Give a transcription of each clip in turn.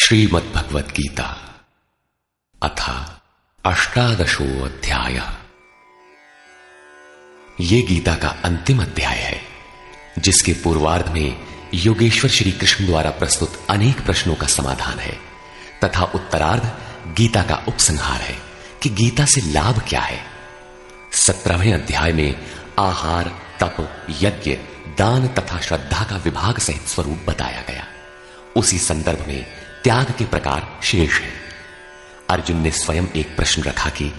श्रीमद्भगवद गीता अथ अष्टादशो अध्याय। ये गीता का अंतिम अध्याय है, जिसके पूर्वार्ध में योगेश्वर श्री कृष्ण द्वारा प्रस्तुत अनेक प्रश्नों का समाधान है तथा उत्तरार्ध गीता का उपसंहार है कि गीता से लाभ क्या है। 17वें अध्याय में आहार, तप, यज्ञ, दान तथा श्रद्धा का विभाग सहित स्वरूप बताया गया। उसी संदर्भ में त्याग के प्रकार शेष है। अर्जुन ने स्वयं एक प्रश्न रखा कि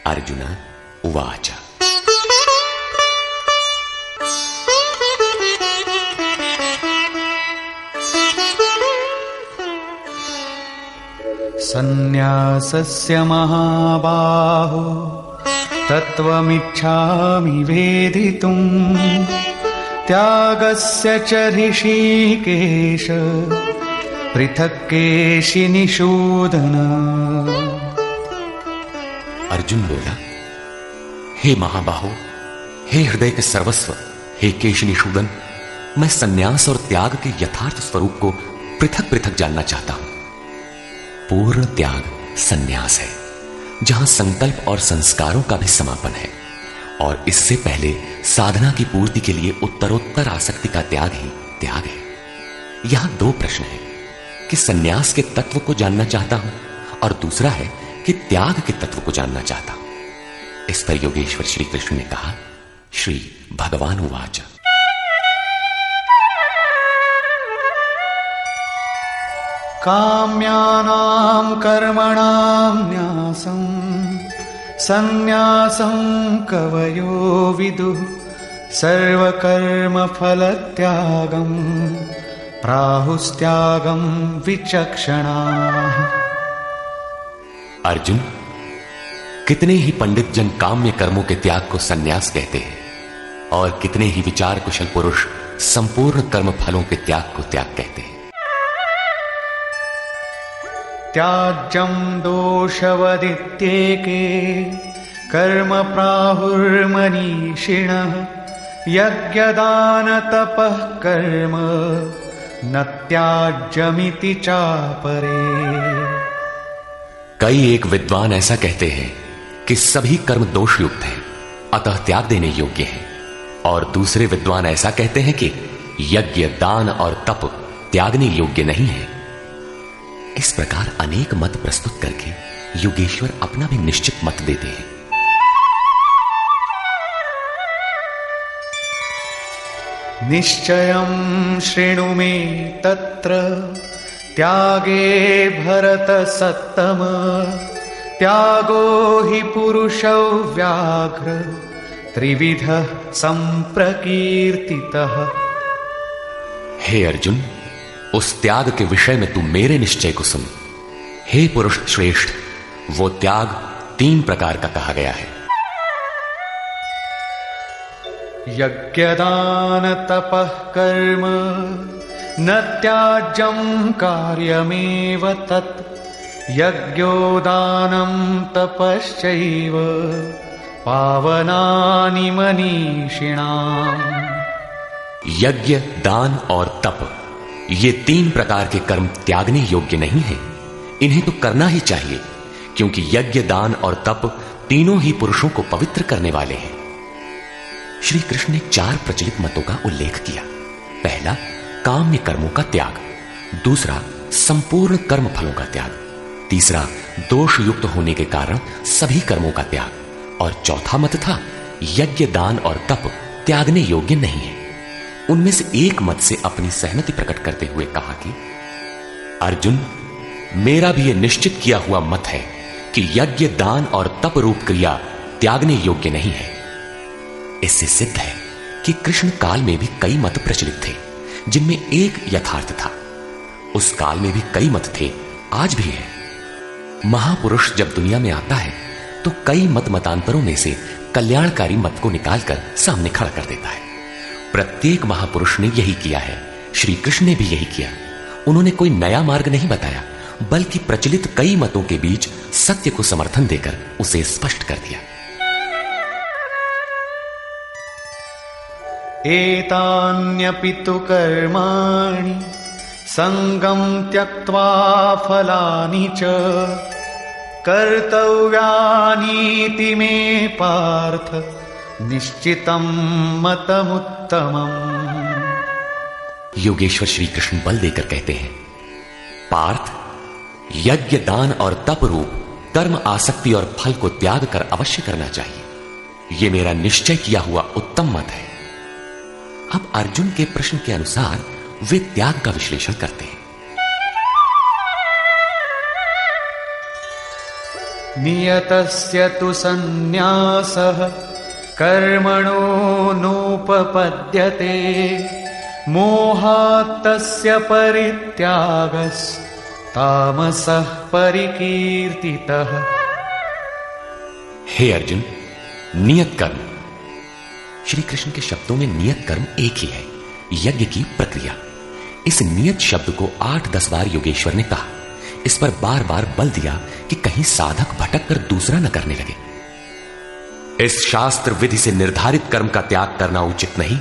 अर्जुन उवाच सन्न्यासस्य महाबाहो तत्त्वमिच्छामि वेदितुम् त्यागस्य च ऋषिकेश पृथक् केशिनिषूदन। अर्जुन बोला, हे महाबाहो, हे हृदय के सर्वस्व, हे केशिनिषूदन, मैं सन्यास और त्याग के यथार्थ स्वरूप को पृथक पृथक जानना चाहता हूं। पूर्ण त्याग सन्यास है, जहां संकल्प और संस्कारों का भी समापन है, और इससे पहले साधना की पूर्ति के लिए उत्तरोत्तर आसक्ति का त्याग ही त्याग है। यहां दो प्रश्न हैं कि सन्यास के तत्व को जानना चाहता हूं और दूसरा है कि त्याग के तत्व को जानना चाहता हूं। इस पर योगेश्वर श्री कृष्ण ने कहा, श्री भगवान उवाच काम्यानां कर्मणां न्यासं सन्न्यासं कवयो विदुः सर्वकर्म फलत्यागं प्राहुस्त्यागं विचक्षणाः। अर्जुन, कितने ही पंडित जन काम्य कर्मों के त्याग को सन्यास कहते हैं और कितने ही विचार कुशल पुरुष संपूर्ण कर्म फलों के त्याग को त्याग कहते हैं। त्याज्यं दोषवदित्येके कर्म प्राहुर्मनीषिणः यज्ञदानतपः कर्म न त्याज्यमिति चापरे। कई एक विद्वान ऐसा कहते हैं कि सभी कर्म दोषयुक्त हैं, अतः त्याग देने योग्य हैं, और दूसरे विद्वान ऐसा कहते हैं कि यज्ञ, दान और तप त्यागने योग्य नहीं है। इस प्रकार अनेक मत प्रस्तुत करके योगेश्वर अपना भी निश्चित मत देते हैं। निश्चयं शृणु मे तत्र त्यागे भरत सत्तम त्यागो हि पुरुषौ व्याघ्र त्रिविधः संप्रकीर्तितः। हे अर्जुन, उस त्याग के विषय में तू मेरे निश्चय को सुन। हे पुरुष श्रेष्ठ, वो त्याग 3 प्रकार का कहा गया है। यज्ञदान तपः कर्म न त्याज्यं कार्यमेव तत् यज्ञोदानं तपश्चैव पावनानि मनीषिणाम्। यज्ञ, दान और तप, ये 3 प्रकार के कर्म त्यागने योग्य नहीं हैं। इन्हें तो करना ही चाहिए, क्योंकि यज्ञ, दान और तप तीनों ही पुरुषों को पवित्र करने वाले हैं। श्री कृष्ण ने 4 प्रचलित मतों का उल्लेख किया। पहला, काम्य कर्मों का त्याग, दूसरा, संपूर्ण कर्म फलों का त्याग, तीसरा, दोष युक्त होने के कारण सभी कर्मों का त्याग, और चौथा मत था यज्ञ, दान और तप त्यागने योग्य नहीं है। उनमें से एक मत से अपनी सहमति प्रकट करते हुए कहा कि अर्जुन, मेरा भी यह निश्चित किया हुआ मत है कि यज्ञ, दान और तप रूप क्रिया त्यागने योग्य नहीं है। इससे सिद्ध है कि कृष्ण काल में भी कई मत प्रचलित थे, जिनमें एक यथार्थ था। उस काल में भी कई मत थे, आज भी है। महापुरुष जब दुनिया में आता है तो कई मतांतरों में से कल्याणकारी मत को निकालकर सामने खड़ा कर देता है। प्रत्येक महापुरुष ने यही किया है। श्री कृष्ण ने भी यही किया। उन्होंने कोई नया मार्ग नहीं बताया, बल्कि प्रचलित कई मतों के बीच सत्य को समर्थन देकर उसे स्पष्ट कर दिया। एतान्यपि तु कर्माणि संगम त्यक्त्वा फलानि च कर्तव्यानीति मे पार्थ निश्चितं मतमुत्तमम्। योगेश्वर श्री कृष्ण बल देकर कहते हैं, पार्थ, यज्ञ, दान और तप रूप कर्म आसक्ति और फल को त्याग कर अवश्य करना चाहिए। यह मेरा निश्चय किया हुआ उत्तम मत है। अब अर्जुन के प्रश्न के अनुसार वे त्याग का विश्लेषण करते हैं। नियतस्य तु सन्न्यासः कर्मणो नोपपद्यते मोहात् तस्य परित्यागस्तामसः परिकीर्तितः। हे अर्जुन, नियत कर्म, श्री कृष्ण के शब्दों में नियत कर्म एक ही है, यज्ञ की प्रक्रिया। इस नियत शब्द को 8-10 बार योगेश्वर ने कहा। इस पर बार बार बल दिया कि कहीं साधक भटक कर दूसरा न करने लगे। इस शास्त्र विधि से निर्धारित कर्म का त्याग करना उचित नहीं,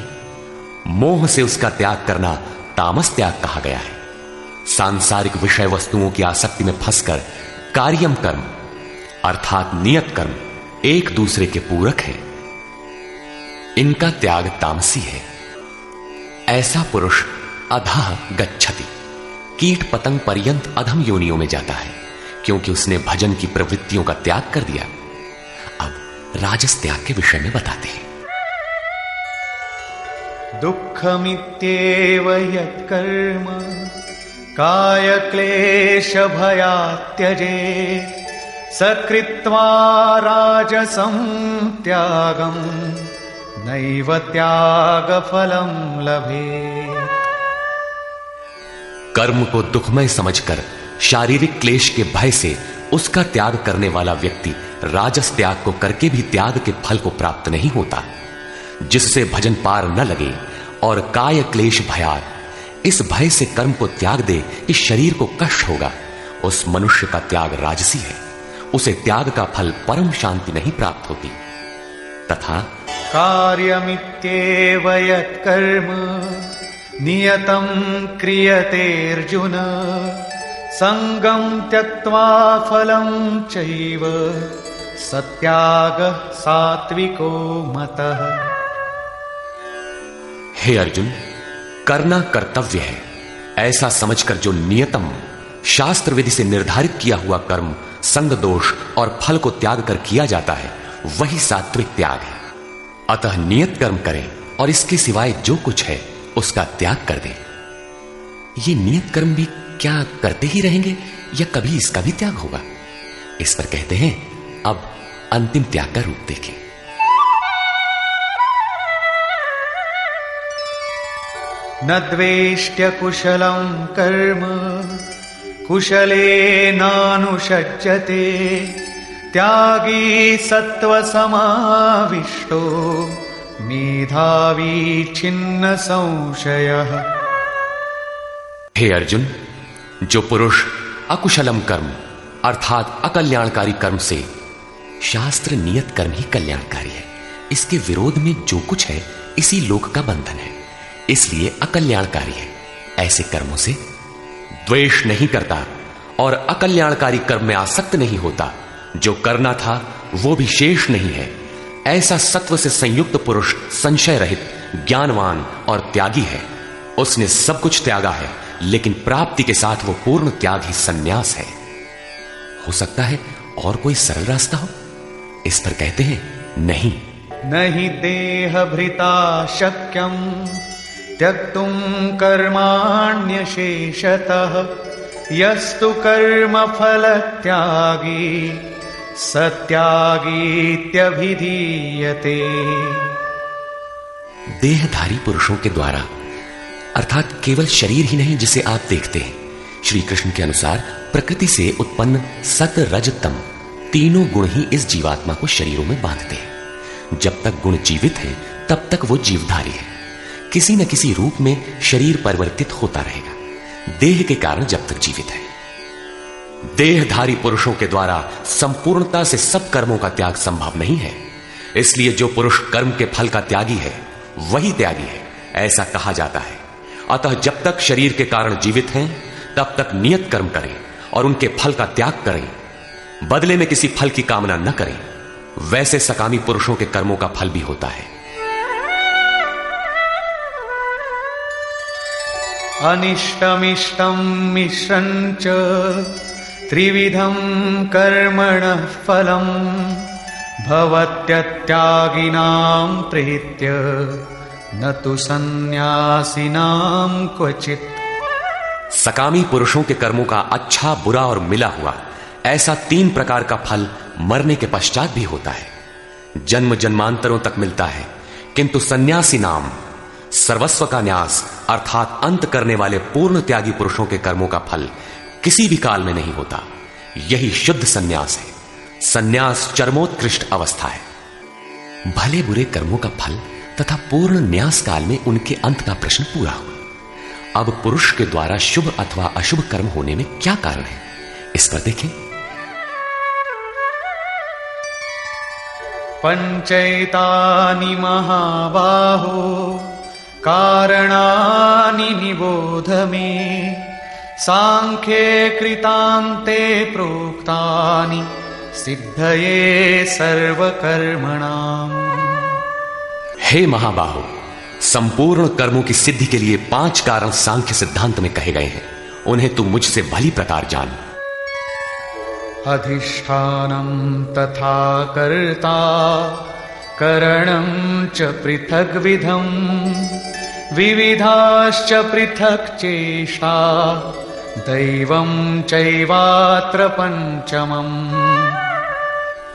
मोह से उसका त्याग करना तामस त्याग कहा गया है। सांसारिक विषय वस्तुओं की आसक्ति में फंसकर कार्यम कर्म अर्थात नियत कर्म एक दूसरे के पूरक है, इनका त्याग तामसी है। ऐसा पुरुष अधः गच्छति, कीट पतंग पर्यंत अधम योनियों में जाता है, क्योंकि उसने भजन की प्रवृत्तियों का त्याग कर दिया। अब राजस त्याग के विषय में बताते हैं। दुःखमित्येव यत्कर्म काय क्लेश भयात् त्यजेत् सकृत्वा राजसं त्यागं नैव त्यागफलं लभेत्। कर्म को दुखमय समझकर शारीरिक क्लेश के भय से उसका त्याग करने वाला व्यक्ति राजस त्याग को करके भी त्याग के फल को प्राप्त नहीं होता। जिससे भजन पार न लगे और काय क्लेश भयात्, इस भय से कर्म को त्याग दे कि शरीर को कष्ट होगा, उस मनुष्य का त्याग राजसी है। उसे त्याग का फल परम शांति नहीं प्राप्त होती। तथा कार्यमित्येव यत्कर्म नियतं क्रियते अर्जुन संगं त्यक्त्वा फलं चैव सत्यागः सात्विको मतः। हे अर्जुन, करना कर्तव्य है ऐसा समझकर जो नियतम शास्त्र विधि से निर्धारित किया हुआ कर्म संग दोष और फल को त्याग कर किया जाता है, वही सात्विक त्याग है। अतः नियत कर्म करें और इसके सिवाय जो कुछ है उसका त्याग कर दें। ये नियत कर्म भी क्या करते ही रहेंगे या कभी इसका भी त्याग होगा? इस पर कहते हैं, अब अंतिम त्याग का रूप देखें। न द्वेष्ट्य कुशलं कर्म कुशलेनानुषज्यते त्यागी सत्त्वसमाविष्टो मेधावी छिन्न संशयः। हे अर्जुन, जो पुरुष अकुशलम कर्म अर्थात अकल्याणकारी कर्म से, शास्त्र नियत कर्म ही कल्याणकारी है, इसके विरोध में जो कुछ है इसी लोक का बंधन है, इसलिए अकल्याणकारी है, ऐसे कर्मों से द्वेष नहीं करता और अकल्याणकारी कर्म में आसक्त नहीं होता। जो करना था वो भी शेष नहीं है, ऐसा सत्व से संयुक्त पुरुष संशय रहित, ज्ञानवान और त्यागी है। उसने सब कुछ त्यागा है, लेकिन प्राप्ति के साथ वो पूर्ण त्याग ही संन्यास है। हो सकता है और कोई सरल रास्ता हो? इस पर कहते हैं, नहीं नहीं देह भृता शक्यम त्यक्तुम कर्माण्यशेषतः यस्तु कर्म फल त्यागी सत्यागीत्यभिधीयते। देहधारी पुरुषों के द्वारा अर्थात केवल शरीर ही नहीं जिसे आप देखते हैं, श्री कृष्ण के अनुसार प्रकृति से उत्पन्न सत रज तम तीनों गुण ही इस जीवात्मा को शरीरों में बांधते हैं। जब तक गुण जीवित है तब तक वो जीवधारी है, किसी न किसी रूप में शरीर परिवर्तित होता रहेगा, देह के कारण जब तक जीवित है। देहधारी पुरुषों के द्वारा संपूर्णता से सब कर्मों का त्याग संभव नहीं है, इसलिए जो पुरुष कर्म के फल का त्यागी है वही त्यागी है, ऐसा कहा जाता है। अतः जब तक शरीर के कारण जीवित हैं तब तक नियत कर्म करें और उनके फल का त्याग करें, बदले में किसी फल की कामना न करें। वैसे सकामी पुरुषों के कर्मों का फल भी होता है। अनिष्टमिष्टं मिश्रं च त्रिविधं कर्मणः फलम् भवत्यत्यागिनां प्रीत्य न तु सन्न्यासिनां क्वचित्। सकामी पुरुषों के कर्मों का अच्छा, बुरा और मिला हुआ ऐसा 3 प्रकार का फल मरने के पश्चात भी होता है। जन्म जन्मांतरों तक मिलता है, किंतु सन्यासी नाम सर्वस्व का न्यास अर्थात अंत करने वाले पूर्ण त्यागी पुरुषों के कर्मों का फल किसी भी काल में नहीं होता। यही शुद्ध सन्यास है। सन्यास चरमोत्कृष्ट अवस्था है। भले बुरे कर्मों का फल तथा पूर्ण न्यास काल में उनके अंत का प्रश्न पूरा हुआ। अब पुरुष के द्वारा शुभ अथवा अशुभ कर्म होने में क्या कारण है, इस पर देखें। पंचैतानि महाबाहो कारणानि निबोध मे सांख्ये कृतान्ते प्रोक्तानि सिद्धये सर्वकर्मणाम्। हे महाबाहो, संपूर्ण कर्मों की सिद्धि के लिए 5 कारण सांख्य सिद्धांत में कहे गए हैं। उन्हें तू मुझसे भली प्रकार जान। अधिष्ठानं तथा कर्ता करणं च पृथग्विधं विविधाश्च पृथक् चेष्टा दैवं चैवात्र पंचमम्।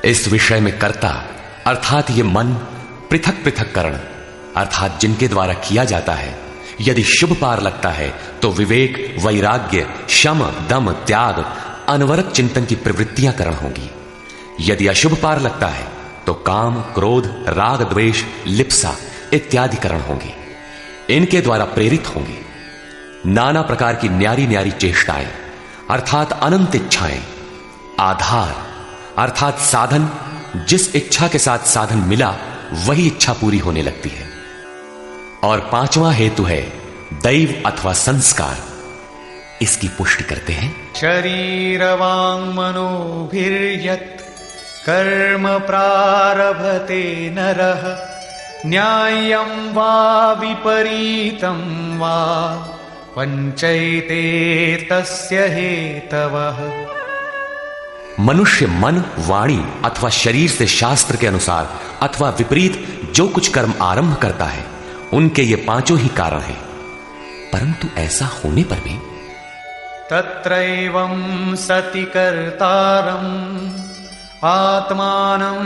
इस विषय में कर्ता अर्थात ये मन, पृथक पृथक करण अर्थात जिनके द्वारा किया जाता है, यदि शुभ पार लगता है तो विवेक, वैराग्य, शम, दम, त्याग, अनवरत चिंतन की प्रवृत्तियां करण होंगी। यदि अशुभ पार लगता है तो काम, क्रोध, राग, द्वेष, लिप्सा इत्यादि करण होंगे। इनके द्वारा प्रेरित होंगे नाना प्रकार की न्यारी न्यारी चेष्टाएं अर्थात अनंत इच्छाएं। आधार अर्थात साधन, जिस इच्छा के साथ साधन मिला वही इच्छा पूरी होने लगती है। और 5वां हेतु है दैव अथवा संस्कार। इसकी पुष्टि करते हैं। शरीर वांग मनोभिर्यत् कर्म प्रारभते नरः न्याय्यं वा विपरीतं वा पंचैते तस्य हेतवः। मनुष्य मन, वाणी अथवा शरीर से शास्त्र के अनुसार अथवा विपरीत जो कुछ कर्म आरंभ करता है, उनके ये 5 ही कारण हैं। परंतु ऐसा होने पर भी तत्रैवं सति कर्तारम् आत्मानं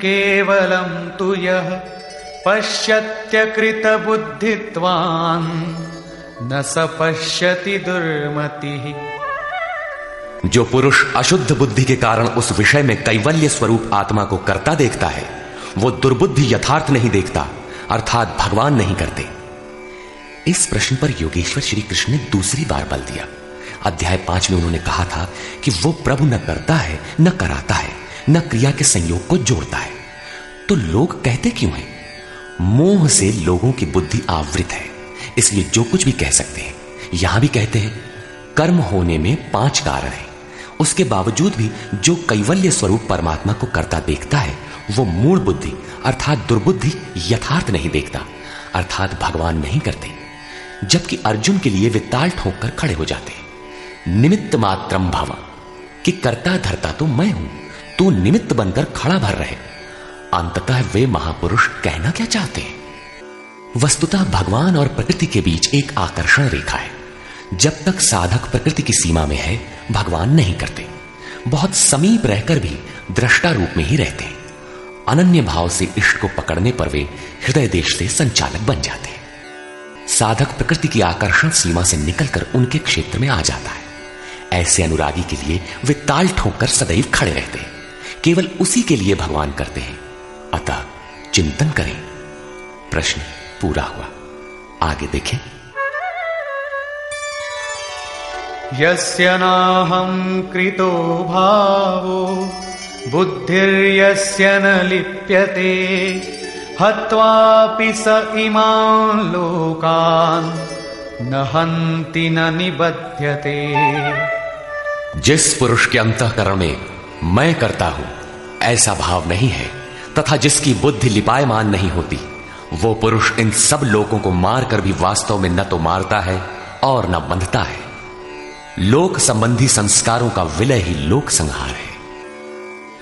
केवलं तु यः पश्यत्यकृत बुद्धित्वान् न स पश्यति दुर्मतिः। जो पुरुष अशुद्ध बुद्धि के कारण उस विषय में कैवल्य स्वरूप आत्मा को करता देखता है, वो दुर्बुद्धि यथार्थ नहीं देखता अर्थात भगवान नहीं करते। इस प्रश्न पर योगेश्वर श्री कृष्ण ने दूसरी बार बल दिया। अध्याय 5 में उन्होंने कहा था कि वो प्रभु न करता है, न कराता है, न क्रिया के संयोग को जोड़ता है। तो लोग कहते क्यों हैं? मोह से लोगों की बुद्धि आवृत है, इसलिए जो कुछ भी कह सकते हैं। यहां भी कहते हैं कर्म होने में 5 कारण हैं। उसके बावजूद भी जो कैवल्य स्वरूप परमात्मा को करता देखता है, वो मूल बुद्धि अर्थात दुर्बुद्धि यथार्थ नहीं देखता अर्थात भगवान नहीं करते। जबकि अर्जुन के लिए वे ताल ठोक कर खड़े हो जाते हैं। निमित्त मात्रम भव, कि करता धरता तो मैं हूं, तू निमित्त बनकर खड़ा भर रहे। अंततः वे महापुरुष कहना क्या चाहते हैं? वस्तुतः भगवान और प्रकृति के बीच एक आकर्षण रेखा है। जब तक साधक प्रकृति की सीमा में है, भगवान नहीं करते। बहुत समीप रहकर भी दृष्टा रूप में ही रहते हैं। अनन्य भाव से इष्ट को पकड़ने पर वे हृदय देश से संचालक बन जाते हैं। साधक प्रकृति की आकर्षण सीमा से निकलकर उनके क्षेत्र में आ जाता है। ऐसे अनुरागी के लिए वे ताल ठोककर सदैव खड़े रहते हैं। केवल उसी के लिए भगवान करते हैं। अतः चिंतन करें। प्रश्न पूरा हुआ। आगे देखें। यस्य नाहं कृतो भावो बुद्धिर्यस्य न लिप्यते हत्वापि स इमान् लोकान् न हन्ति न निबध्यते। जिस पुरुष के अंतःकरण में मैं करता हूं ऐसा भाव नहीं है तथा जिसकी बुद्धि लिपायमान नहीं होती, वो पुरुष इन सब लोगों को मारकर भी वास्तव में न तो मारता है और न बंधता है। लोक संबंधी संस्कारों का विलय ही लोक संहार है।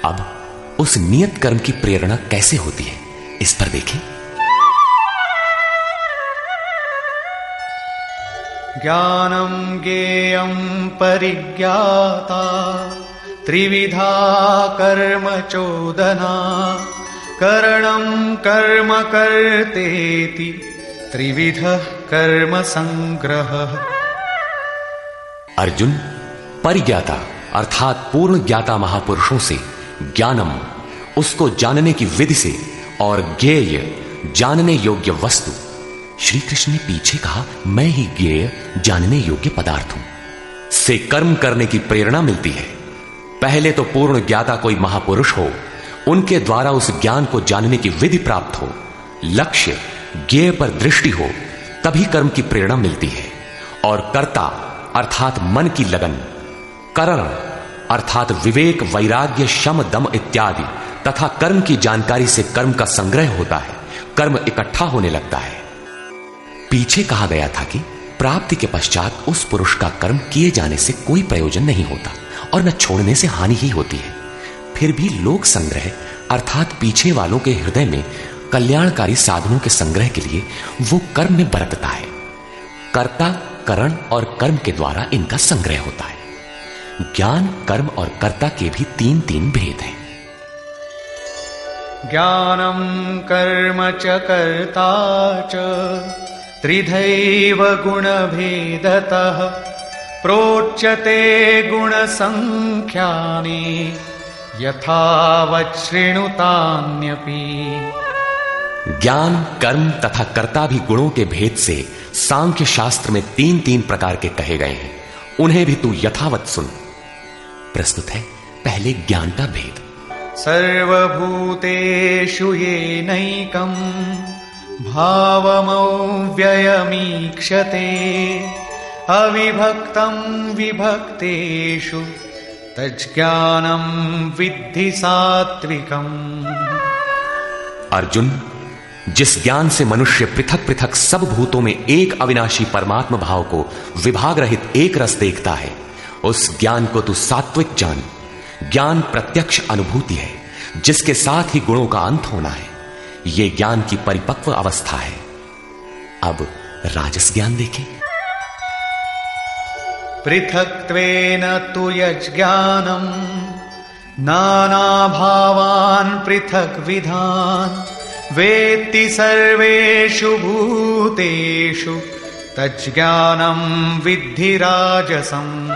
अब उस नियत कर्म की प्रेरणा कैसे होती है, इस पर देखें। ज्ञानम ज्ञेयम परिज्ञाता त्रिविधा कर्म चोदना करणं कर्म कर्तेति त्रिविधः कर्म संग्रहः। अर्जुन, परिज्ञाता अर्थात पूर्ण ज्ञाता महापुरुषों से ज्ञानम, उसको जानने की विधि से, और ज्ञेय, जानने योग्य वस्तु। श्री कृष्ण ने पीछे कहा मैं ही ज्ञेय, जानने योग्य पदार्थ हूं, से कर्म करने की प्रेरणा मिलती है। पहले तो पूर्ण ज्ञाता कोई महापुरुष हो, उनके द्वारा उस ज्ञान को जानने की विधि प्राप्त हो, लक्ष्य ज्ञेय पर दृष्टि हो, तभी कर्म की प्रेरणा मिलती है। और कर्ता अर्थात मन की लगन, करण अर्थात विवेक, वैराग्य, शम, दम इत्यादि, तथा कर्म की जानकारी से कर्म का संग्रह होता है, कर्म इकट्ठा होने लगता है। पीछे कहा गया था कि प्राप्ति के पश्चात उस पुरुष का कर्म किए जाने से कोई प्रयोजन नहीं होता और न छोड़ने से हानि ही होती है। फिर भी लोक संग्रह अर्थात पीछे वालों के हृदय में कल्याणकारी साधनों के संग्रह के लिए वो कर्म में बरतता है। कर्ता, करण और कर्म के द्वारा इनका संग्रह होता है। ज्ञान, कर्म और कर्ता के भी तीन तीन भेद हैं। ज्ञानम कर्म च कर्ता च त्रिधैव गुण भेदतः प्रोच्यते गुण संख्यानि यथावत् शृणुतान्यपि। ज्ञान, कर्म तथा कर्ता भी गुणों के भेद से सांख्य शास्त्र में तीन तीन प्रकार के कहे गए हैं, उन्हें भी तू यथावत सुन। प्रस्तुत है पहले ज्ञान का भेद। सर्वभूतेषु येनैकं भावमव्ययमीक्षते अविभक्तं विभक्तेषु तज्ज्ञानं विद्धि सात्विकम्। अर्जुन, जिस ज्ञान से मनुष्य पृथक पृथक सब भूतों में एक अविनाशी परमात्मा भाव को विभाग रहित एक रस देखता है, उस ज्ञान को तू सात्विक जान। ज्ञान प्रत्यक्ष अनुभूति है जिसके साथ ही गुणों का अंत होना है। यह ज्ञान की परिपक्व अवस्था है। अब राजस ज्ञान देखें। पृथक्त्वेन तु यज्ज्ञानं नाना भावान् पृथक् विधान् वेत्ति सर्वेषु भूतेषु तज्ज्ञानं विद्धि राजसम्।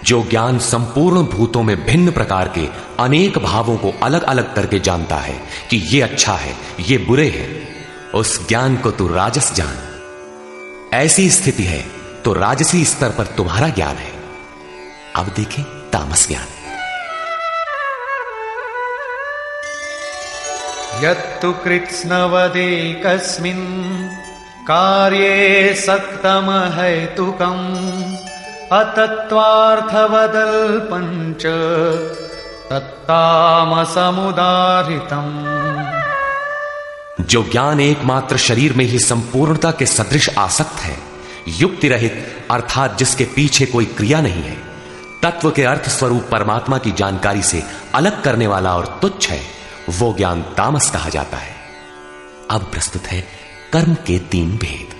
जो ज्ञान संपूर्ण भूतों में भिन्न प्रकार के अनेक भावों को अलग अलग करके जानता है कि ये अच्छा है, ये बुरे हैं, उस ज्ञान को तू राजस जान। ऐसी स्थिति है तो राजसी स्तर पर तुम्हारा ज्ञान है। अब देखें तामस ज्ञान। यत्तु कृत्स्नवदेकस्मिन् कार्ये सक्तमहैतुकम् अतत्त्वार्थवदल्पञ्च तत्तामसमुदाहृतम्। जो ज्ञान एकमात्र शरीर में ही संपूर्णता के सदृश आसक्त है, युक्ति रहित अर्थात जिसके पीछे कोई क्रिया नहीं है, तत्व के अर्थ स्वरूप परमात्मा की जानकारी से अलग करने वाला और तुच्छ है, वो ज्ञान तामस कहा जाता है। अब प्रस्तुत है कर्म के तीन भेद।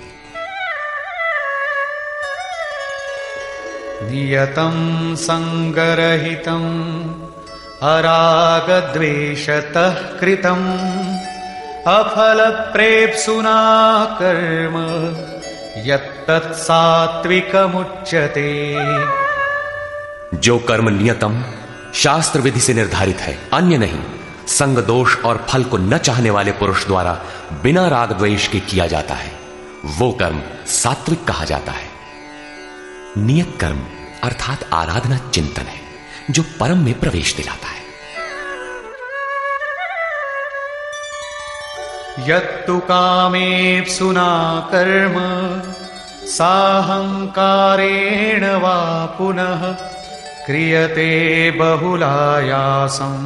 नियतं संगरहितं अरागद्वेषतः कृतम् अफलप्रेप्सुना कर्म यत्तत् सात्विकमुच्यते। जो कर्म नियतम शास्त्र विधि से निर्धारित है, अन्य नहीं, संग दोष और फल को न चाहने वाले पुरुष द्वारा बिना राग द्वेष के किया जाता है, वो कर्म सात्विक कहा जाता है। नियत कर्म अर्थात आराधना चिंतन है जो परम में प्रवेश दिलाता है। यत्तु कामेप्सुना कर्म साहंकारेण वा पुनः क्रियते बहुलायासं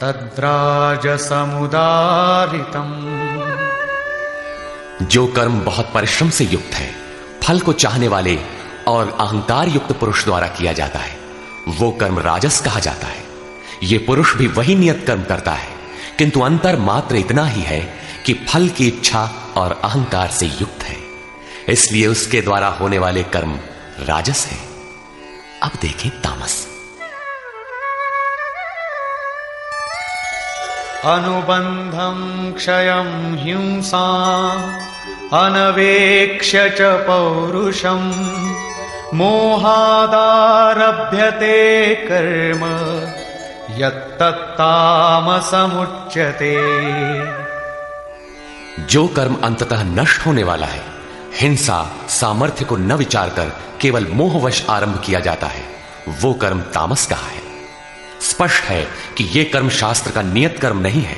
तद्राजसमुदारितम्। जो कर्म बहुत परिश्रम से युक्त है, फल को चाहने वाले और अहंकार युक्त पुरुष द्वारा किया जाता है, वो कर्म राजस कहा जाता है। ये पुरुष भी वही नियत कर्म करता है, किंतु अंतर मात्र इतना ही है कि फल की इच्छा और अहंकार से युक्त है, इसलिए उसके द्वारा होने वाले कर्म राजस है। अब देखें तामस। अनुबंधं क्षयं हिंसाम् अनवेक्ष्य च पौरुषम् मोहादारभ्यते कर्म यत्तत्तामसमुच्यते। जो कर्म अंततः नष्ट होने वाला है, हिंसा सामर्थ्य को न विचार कर केवल मोहवश आरंभ किया जाता है, वो कर्म तामस कहा है। स्पष्ट है कि यह कर्म शास्त्र का नियत कर्म नहीं है,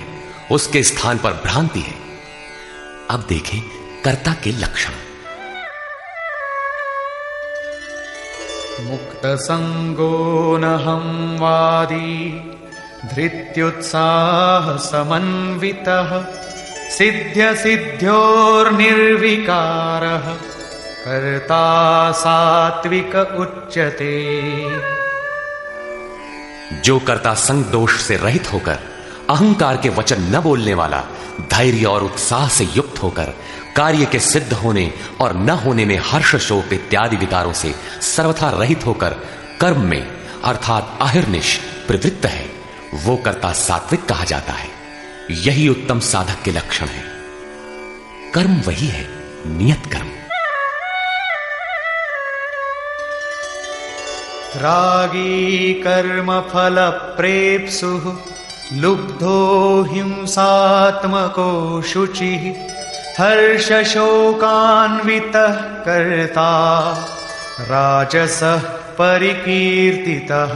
उसके स्थान पर भ्रांति है। अब देखें कर्ता के लक्षण। मुक्त संगो नहं वादी धृत्युत्साह समन्वितः सिद्ध्य सिद्ध्योर्निर्विकारः कर्ता सात्विक उच्यते। जो कर्ता संग दोष से रहित होकर, अहंकार के वचन न बोलने वाला, धैर्य और उत्साह से युक्त होकर, कार्य के सिद्ध होने और न होने में हर्ष शोक इत्यादि विकारों से सर्वथा रहित होकर कर्म में अर्थात अहिर्निश प्रवृत्त है, वो कर्ता सात्विक कहा जाता है। यही उत्तम साधक के लक्षण है। कर्म वही है, नियत कर्म। रागी कर्म फल प्रेप्सुः लुब्धो हिंसात्मको शुचिः हर्ष शोकान्वितः कर्ता राजसः परिकीर्तितः।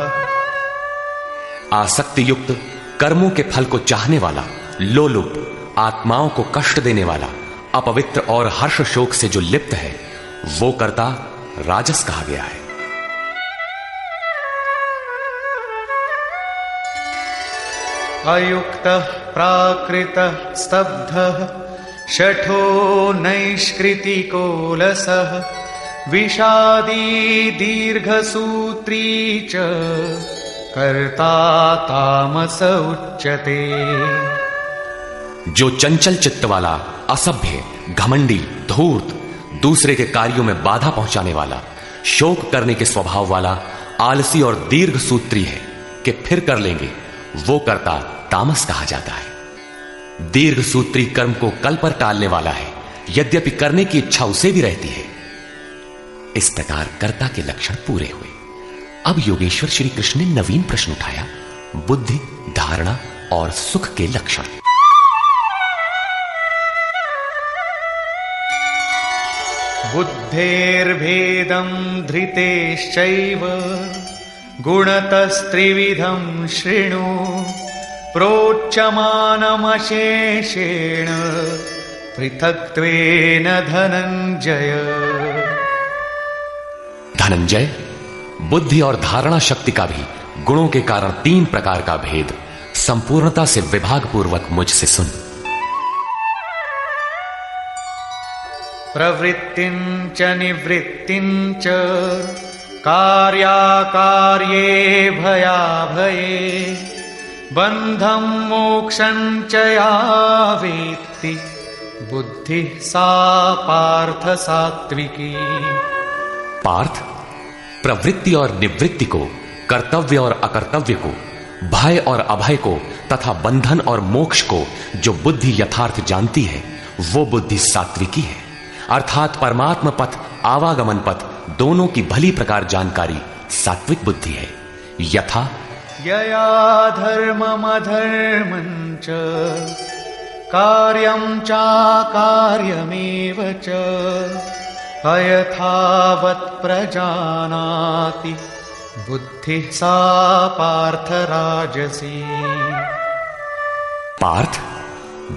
आसक्ति युक्त कर्मों के फल को चाहने वाला, लोलुप, आत्माओं को कष्ट देने वाला, अपवित्र और हर्ष शोक से जो लिप्त है, वो कर्ता राजस कहा गया है। अयुक्तः प्राकृतः स्तब्धः शठो नैष्कृतिकोलसः विषादी दीर्घसूत्री च कर्ता तामस उच्यते। जो चंचल चित्त वाला, असभ्य, घमंडी, धूर्त, दूसरे के कार्यों में बाधा पहुंचाने वाला, शोक करने के स्वभाव वाला, आलसी और दीर्घ सूत्री है कि फिर कर लेंगे, वो कर्ता तामस कहा जाता है। दीर्घ सूत्री कर्म को कल पर टालने वाला है, यद्यपि करने की इच्छा उसे भी रहती है। इस प्रकार कर्ता के लक्षण पूरे हुए। अब योगेश्वर श्री कृष्ण ने नवीन प्रश्न उठाया, बुद्धि, धारणा और सुख के लक्षण। बुद्धेर्भेदं धृतेश्चैव गुणतस्त्रिविधं शृणु प्रोच्यमानमशेषेण पृथक्त्वेन धनंजय। धनंजय, बुद्धि और धारणा शक्ति का भी गुणों के कारण 3 प्रकार का भेद संपूर्णता से विभाग पूर्वक मुझसे सुन। प्रवृत्तिं च निवृत्तिं च कार्याकार्ये भयाभये बंधं मोक्षं च या वेत्ति बुद्धि सा पार्थ सात्विकी। पार्थ, प्रवृत्ति और निवृत्ति को, कर्तव्य और अकर्तव्य को, भय और अभय को तथा बंधन और मोक्ष को जो बुद्धि यथार्थ जानती है, वो बुद्धि सात्विकी है। अर्थात परमात्म पथ, आवागमन पथ दोनों की भली प्रकार जानकारी सात्विक बुद्धि है। यथा यया धर्ममधर्मं च कार्यं चाकार्यमेव च अयथावत् प्रजानाति बुद्धिः सा पार्थ राजसी। पार्थ,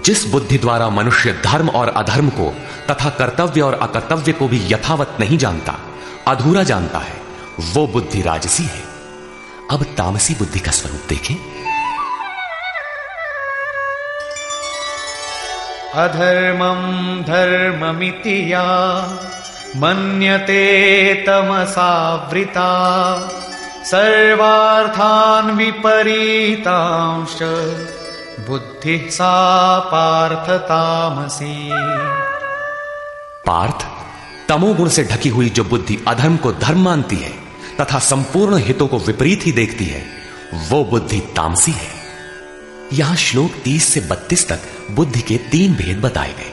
जिस बुद्धि द्वारा मनुष्य धर्म और अधर्म को तथा कर्तव्य और अकर्तव्य को भी यथावत नहीं जानता, अधूरा जानता है, वो बुद्धि राजसी है। अब तामसी बुद्धि का स्वरूप देखें। अधर्मं धर्ममिति या मन्यते तमसावृता सर्वार्थान् विपरीतांश बुद्धिः सा पार्थ तामसी। पार्थ, तमोगुण से ढकी हुई जो बुद्धि अधर्म को धर्म मानती है तथा संपूर्ण हितों को विपरीत ही देखती है, वो बुद्धि तामसी है। यहां श्लोक 30 से 32 तक बुद्धि के 3 भेद बताए गए।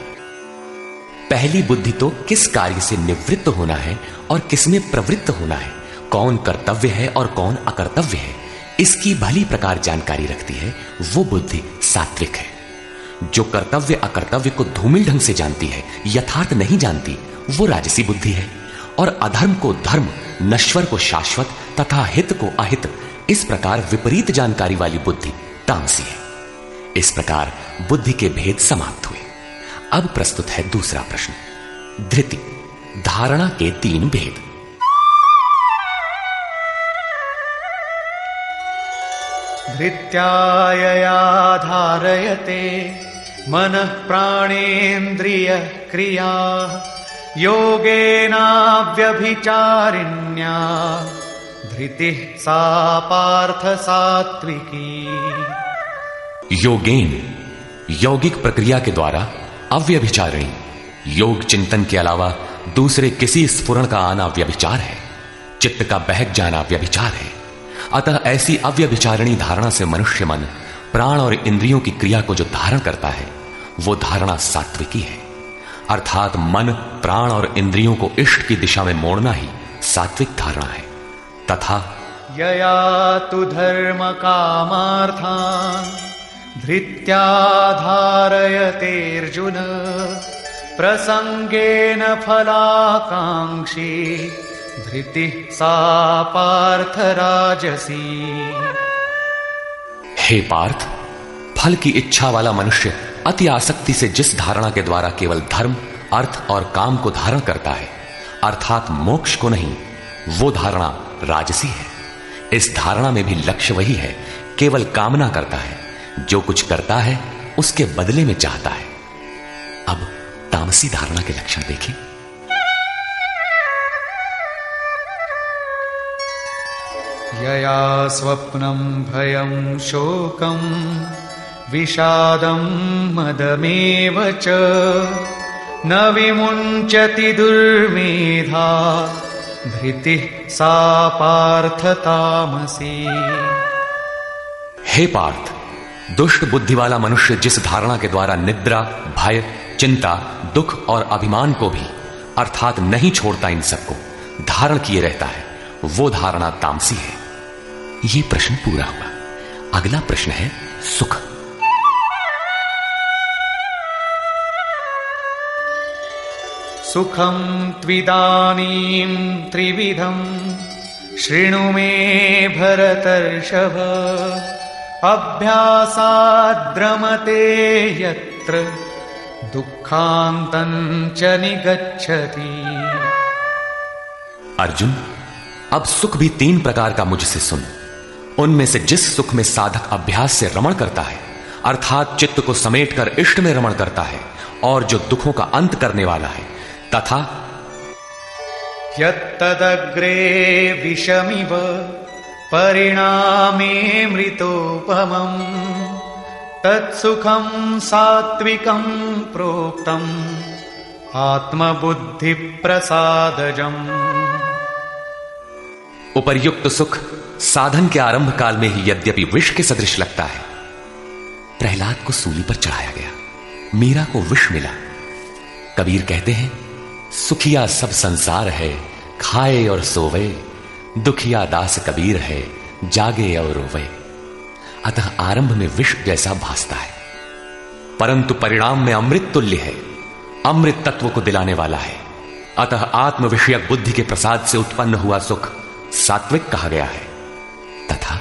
पहली बुद्धि तो किस कार्य से निवृत्त होना है और किसमें प्रवृत्त होना है, कौन कर्तव्य है और कौन अकर्तव्य है, इसकी भली प्रकार जानकारी रखती है, वो बुद्धि सात्विक है। जो कर्तव्य अकर्तव्य को धूमिल ढंग से जानती है, यथार्थ नहीं जानती, वो राजसी बुद्धि है। और अधर्म को धर्म, नश्वर को शाश्वत तथा हित को अहित, इस प्रकार विपरीत जानकारी वाली बुद्धि तामसी है। इस प्रकार बुद्धि के भेद समाप्त हुए। अब प्रस्तुत है दूसरा प्रश्न। धृति, धारणा के 3 भेद। धृत्यायया धारयते मनः प्राणेन्द्रिय क्रिया योगेनाव्यभिचारिण्या धृतिः सा पार्थ सात्विकी। योगेन, यौगिक प्रक्रिया के द्वारा, अव्यभिचारिणी, योग चिंतन के अलावा दूसरे किसी स्फुरण का आना व्यभिचार है। चित्त का बहक जाना व्यभिचार है। अतः ऐसी अव्यभिचारिणी धारणा से मनुष्य मन, प्राण और इंद्रियों की क्रिया को जो धारण करता है, वो धारणा सात्विकी है। अर्थात मन, प्राण और इंद्रियों को इष्ट की दिशा में मोड़ना ही सात्विक धारणा है। तथा यया तु धर्म कामार्थान् धृत्या धारयते अर्जुन प्रसंगेन फलाकांक्षी धृतिः सा पार्थ राजसी। हे पार्थ, फल की इच्छा वाला मनुष्य अति आसक्ति से जिस धारणा के द्वारा केवल धर्म, अर्थ और काम को धारण करता है, अर्थात मोक्ष को नहीं, वो धारणा राजसी है। इस धारणा में भी लक्ष्य वही है, केवल कामना करता है, जो कुछ करता है उसके बदले में चाहता है। अब तामसी धारणा के लक्षण देखें। यया स्वप्नं भयं शोकं विषादं मदमेव च न विमुञ्चति दुर्मेधा धृतिः सा पार्थ तामसी। हे पार्थ, दुष्ट बुद्धि वाला मनुष्य जिस धारणा के द्वारा निद्रा, भय, चिंता, दुख और अभिमान को भी, अर्थात नहीं छोड़ता, इन सबको धारण किए रहता है, वो धारणा तामसी है। ये प्रश्न पूरा हुआ। अगला प्रश्न है सुख। सुखं त्विदानीं त्रिविधं शृणु मे भरतर्षभ अभ्यासाद्रमते यत्र दुःखान्तं च निगच्छति। अर्जुन, अब सुख भी 3 प्रकार का मुझसे सुन। उनमें से जिस सुख में साधक अभ्यास से रमण करता है, अर्थात चित्त को समेटकर इष्ट में रमण करता है, और जो दुखों का अंत करने वाला है, तथा यत्तदग्रे विषमिव परिणामे मृतोपमं तत्सुखं सात्विकं प्रोक्तम् आत्मबुद्धि प्रसादजम्। उपर्युक्त सुख साधन के आरंभ काल में ही यद्यपि विष के सदृश लगता है, प्रहलाद को सूली पर चढ़ाया गया, मीरा को विष मिला। कबीर कहते हैं, सुखिया सब संसार है, खाए और सोवे, दुखिया दास कबीर है, जागे और रोवे। अतः आरंभ में विष जैसा भासता है, परंतु परिणाम में अमृत तुल्य है, अमृत तत्व को दिलाने वाला है। अतः आत्म विषयक बुद्धि के प्रसाद से उत्पन्न हुआ सुख सात्विक कहा गया है। तथा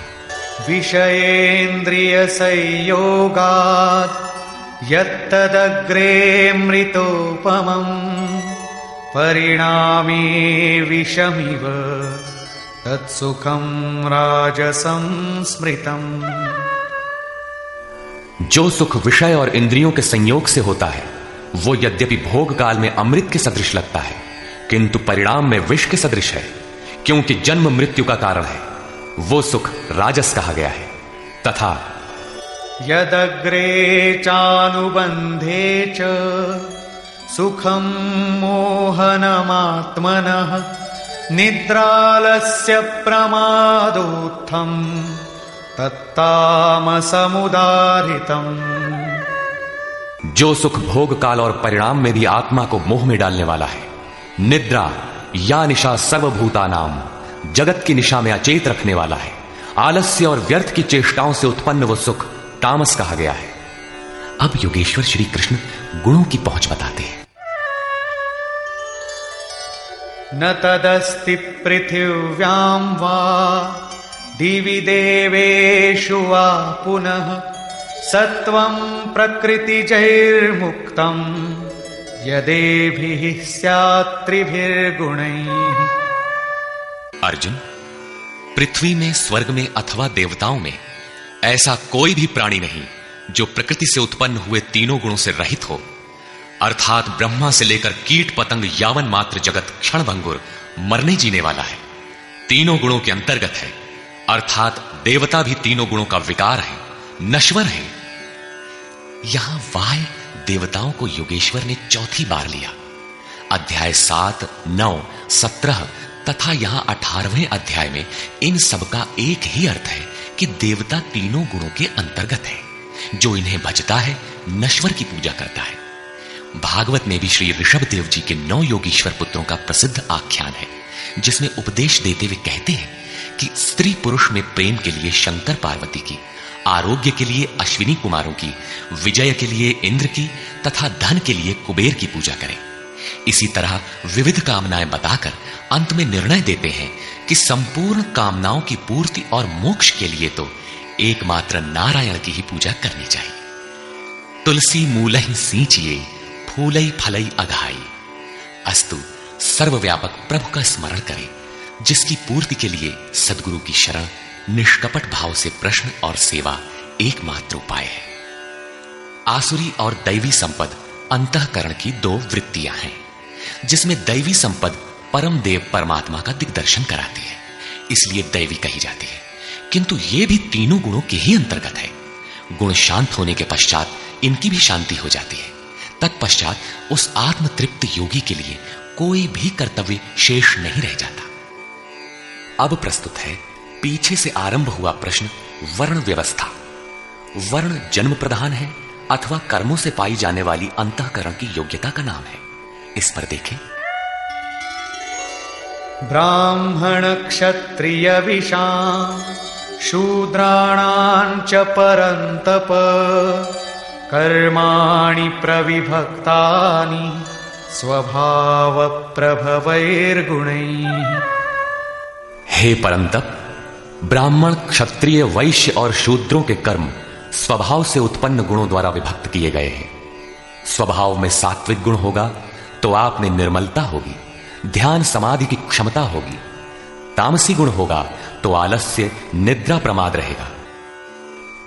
विषयेन्द्रिय संयोगात् यत्तदग्रे मृतोपमम् परिणामे विषमिव तत्सुखं राजसं स्मृतम्। जो सुख विषय और इंद्रियों के संयोग से होता है वो यद्यपि भोग काल में अमृत के सदृश लगता है, किंतु परिणाम में विष के सदृश है, क्योंकि जन्म मृत्यु का कारण है। वो सुख राजस कहा गया है। तथा यदग्रे चानुबंधे च सुखं मोहनमात्मनः निद्रालस्य प्रमादोत्थं तत्तामसमुदाहृतम्। जो सुख भोग काल और परिणाम में भी आत्मा को मोह में डालने वाला है, निद्रा या निशा सर्वभूतानाम, जगत की निशा में अचेत रखने वाला है, आलस्य और व्यर्थ की चेष्टाओं से उत्पन्न वो सुख तामस कहा गया है। अब योगेश्वर श्री कृष्ण गुणों की पहुंच बताते हैं। न तदस्ति पृथिव्यां वा दिवि देवेषु वा पुनः सत्वं प्रकृतिजैर्मुक्तं यदेभिः स्यात् त्रिभिर्गुणैः। अर्जुन, पृथ्वी में, स्वर्ग में अथवा देवताओं में ऐसा कोई भी प्राणी नहीं जो प्रकृति से उत्पन्न हुए तीनों गुणों से रहित हो, अर्थात ब्रह्मा से लेकर कीट पतंग यावन मात्र जगत क्षणभंगुर मरने जीने वाला है, तीनों गुणों के अंतर्गत है, अर्थात देवता भी तीनों गुणों का विकार है, नश्वर है। यहां वाय देवताओं को योगेश्वर ने चौथी बार लिया। अध्याय 7, 9, 17 तथा यहां 18वें अध्याय में इन सबका एक ही अर्थ है कि देवता तीनों गुणों के अंतर्गत है। जो इन्हें भजता है नश्वर की पूजा करता है। भागवत में भी श्री ऋषभ देव जी के 9 योगीश्वर पुत्रों का प्रसिद्ध आख्यान है, जिसमें उपदेश देते हुए कहते हैं कि स्त्री पुरुष में प्रेम के लिए शंकर पार्वती की, आरोग्य के लिए अश्विनी कुमारों की, विजय के लिए इंद्र की तथा धन के लिए कुबेर की पूजा करें। इसी तरह विविध कामनाएं बताकर अंत में निर्णय देते हैं कि संपूर्ण कामनाओं की पूर्ति और मोक्ष के लिए तो एकमात्र नारायण की ही पूजा करनी चाहिए। तुलसी मूलहि सींचिए फूलई फलई अघाई। अस्तु सर्वव्यापक प्रभु का स्मरण करें, जिसकी पूर्ति के लिए सद्गुरु की शरण, निष्कपट भाव से प्रश्न और सेवा एकमात्र उपाय है। आसुरी और दैवी संपद अंतःकरण की 2 वृत्तियां हैं, जिसमें दैवी संपद परम देव परमात्मा का दिग्दर्शन कराती है, इसलिए दैवी कही जाती है, किंतु ये भी तीनों गुणों के ही अंतर्गत है। गुण शांत होने के पश्चात इनकी भी शांति हो जाती है। तत्पश्चात उस आत्म तृप्त योगी के लिए कोई भी कर्तव्य शेष नहीं रह जाता। अब प्रस्तुत है पीछे से आरंभ हुआ प्रश्न, वर्ण व्यवस्था। वर्ण जन्म प्रधान है अथवा कर्मों से पाई जाने वाली अंतःकरण की योग्यता का नाम है। इस पर देखें। ब्राह्मण क्षत्रिय विशां शूद्राणां च परन्तप कर्माणि प्रविभक्तानि स्वभाव प्रभवैर्गुणैः। हे परंतप, ब्राह्मण, क्षत्रिय, वैश्य और शूद्रों के कर्म स्वभाव से उत्पन्न गुणों द्वारा विभक्त किए गए हैं। स्वभाव में सात्विक गुण होगा तो आप में निर्मलता होगी, ध्यान समाधि की क्षमता होगी। तामसी गुण होगा तो आलस्य, निद्रा, प्रमाद रहेगा।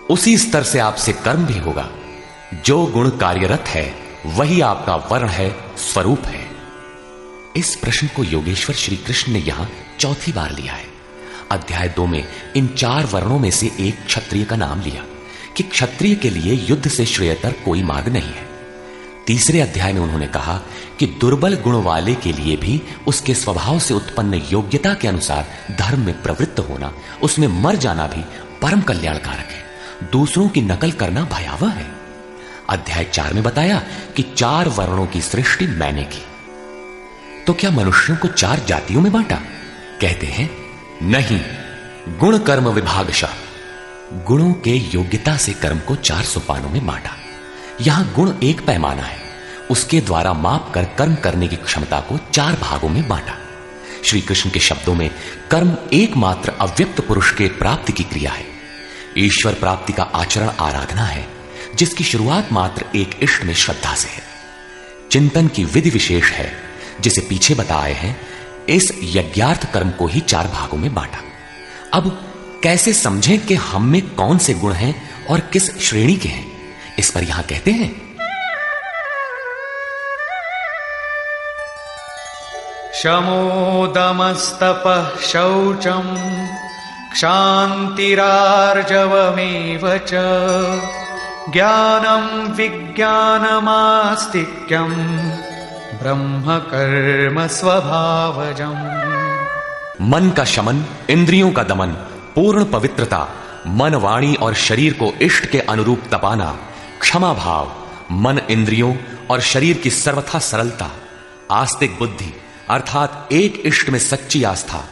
उसी स्तर से आपसे कर्म भी होगा। जो गुण कार्यरत है वही आपका वर्ण है, स्वरूप है। इस प्रश्न को योगेश्वर श्री कृष्ण ने यहां चौथी बार लिया है। अध्याय 2 में इन 4 वर्णों में से एक क्षत्रिय का नाम लिया कि क्षत्रिय के लिए युद्ध से श्रेयतर कोई मार्ग नहीं है। तीसरे अध्याय में उन्होंने कहा कि दुर्बल गुण वाले के लिए भी उसके स्वभाव से उत्पन्न योग्यता के अनुसार धर्म में प्रवृत्त होना, उसमें मर जाना भी परम कल्याणकारक है। दूसरों की नकल करना भयावह है। अध्याय 4 में बताया कि 4 वर्णों की सृष्टि मैंने की। तो क्या मनुष्यों को 4 जातियों में बांटा? कहते हैं नहीं, गुण कर्म विभागशः। गुणों के योग्यता से कर्म को 4 सोपानों में बांटा। यहां गुण एक पैमाना है, उसके द्वारा माप कर कर्म करने की क्षमता को 4 भागों में बांटा। श्री कृष्ण के शब्दों में कर्म एकमात्र अव्यक्त पुरुष के प्राप्ति की क्रिया है। ईश्वर प्राप्ति का आचरण आराधना है। जिसकी शुरुआत मात्र एक इष्ट में श्रद्धा से है। चिंतन की विधि विशेष है जिसे पीछे बताए हैं। इस यज्ञार्थ कर्म को ही 4 भागों में बांटा। अब कैसे समझें कि हम में कौन से गुण हैं और किस श्रेणी के हैं, इस पर यहां कहते हैं, शमोदमस्तपः शौचम् क्षान्तिरार्जवमेव च ज्ञानं विज्ञानमास्तिक्यम् ब्रह्म कर्म स्वभावजम्। मन का शमन, इंद्रियों का दमन, पूर्ण पवित्रता, मन, वाणी और शरीर को इष्ट के अनुरूप तपाना, क्षमा भाव, मन, इंद्रियों और शरीर की सर्वथा सरलता, आस्तिक बुद्धि अर्थात एक इष्ट में सच्ची आस्था,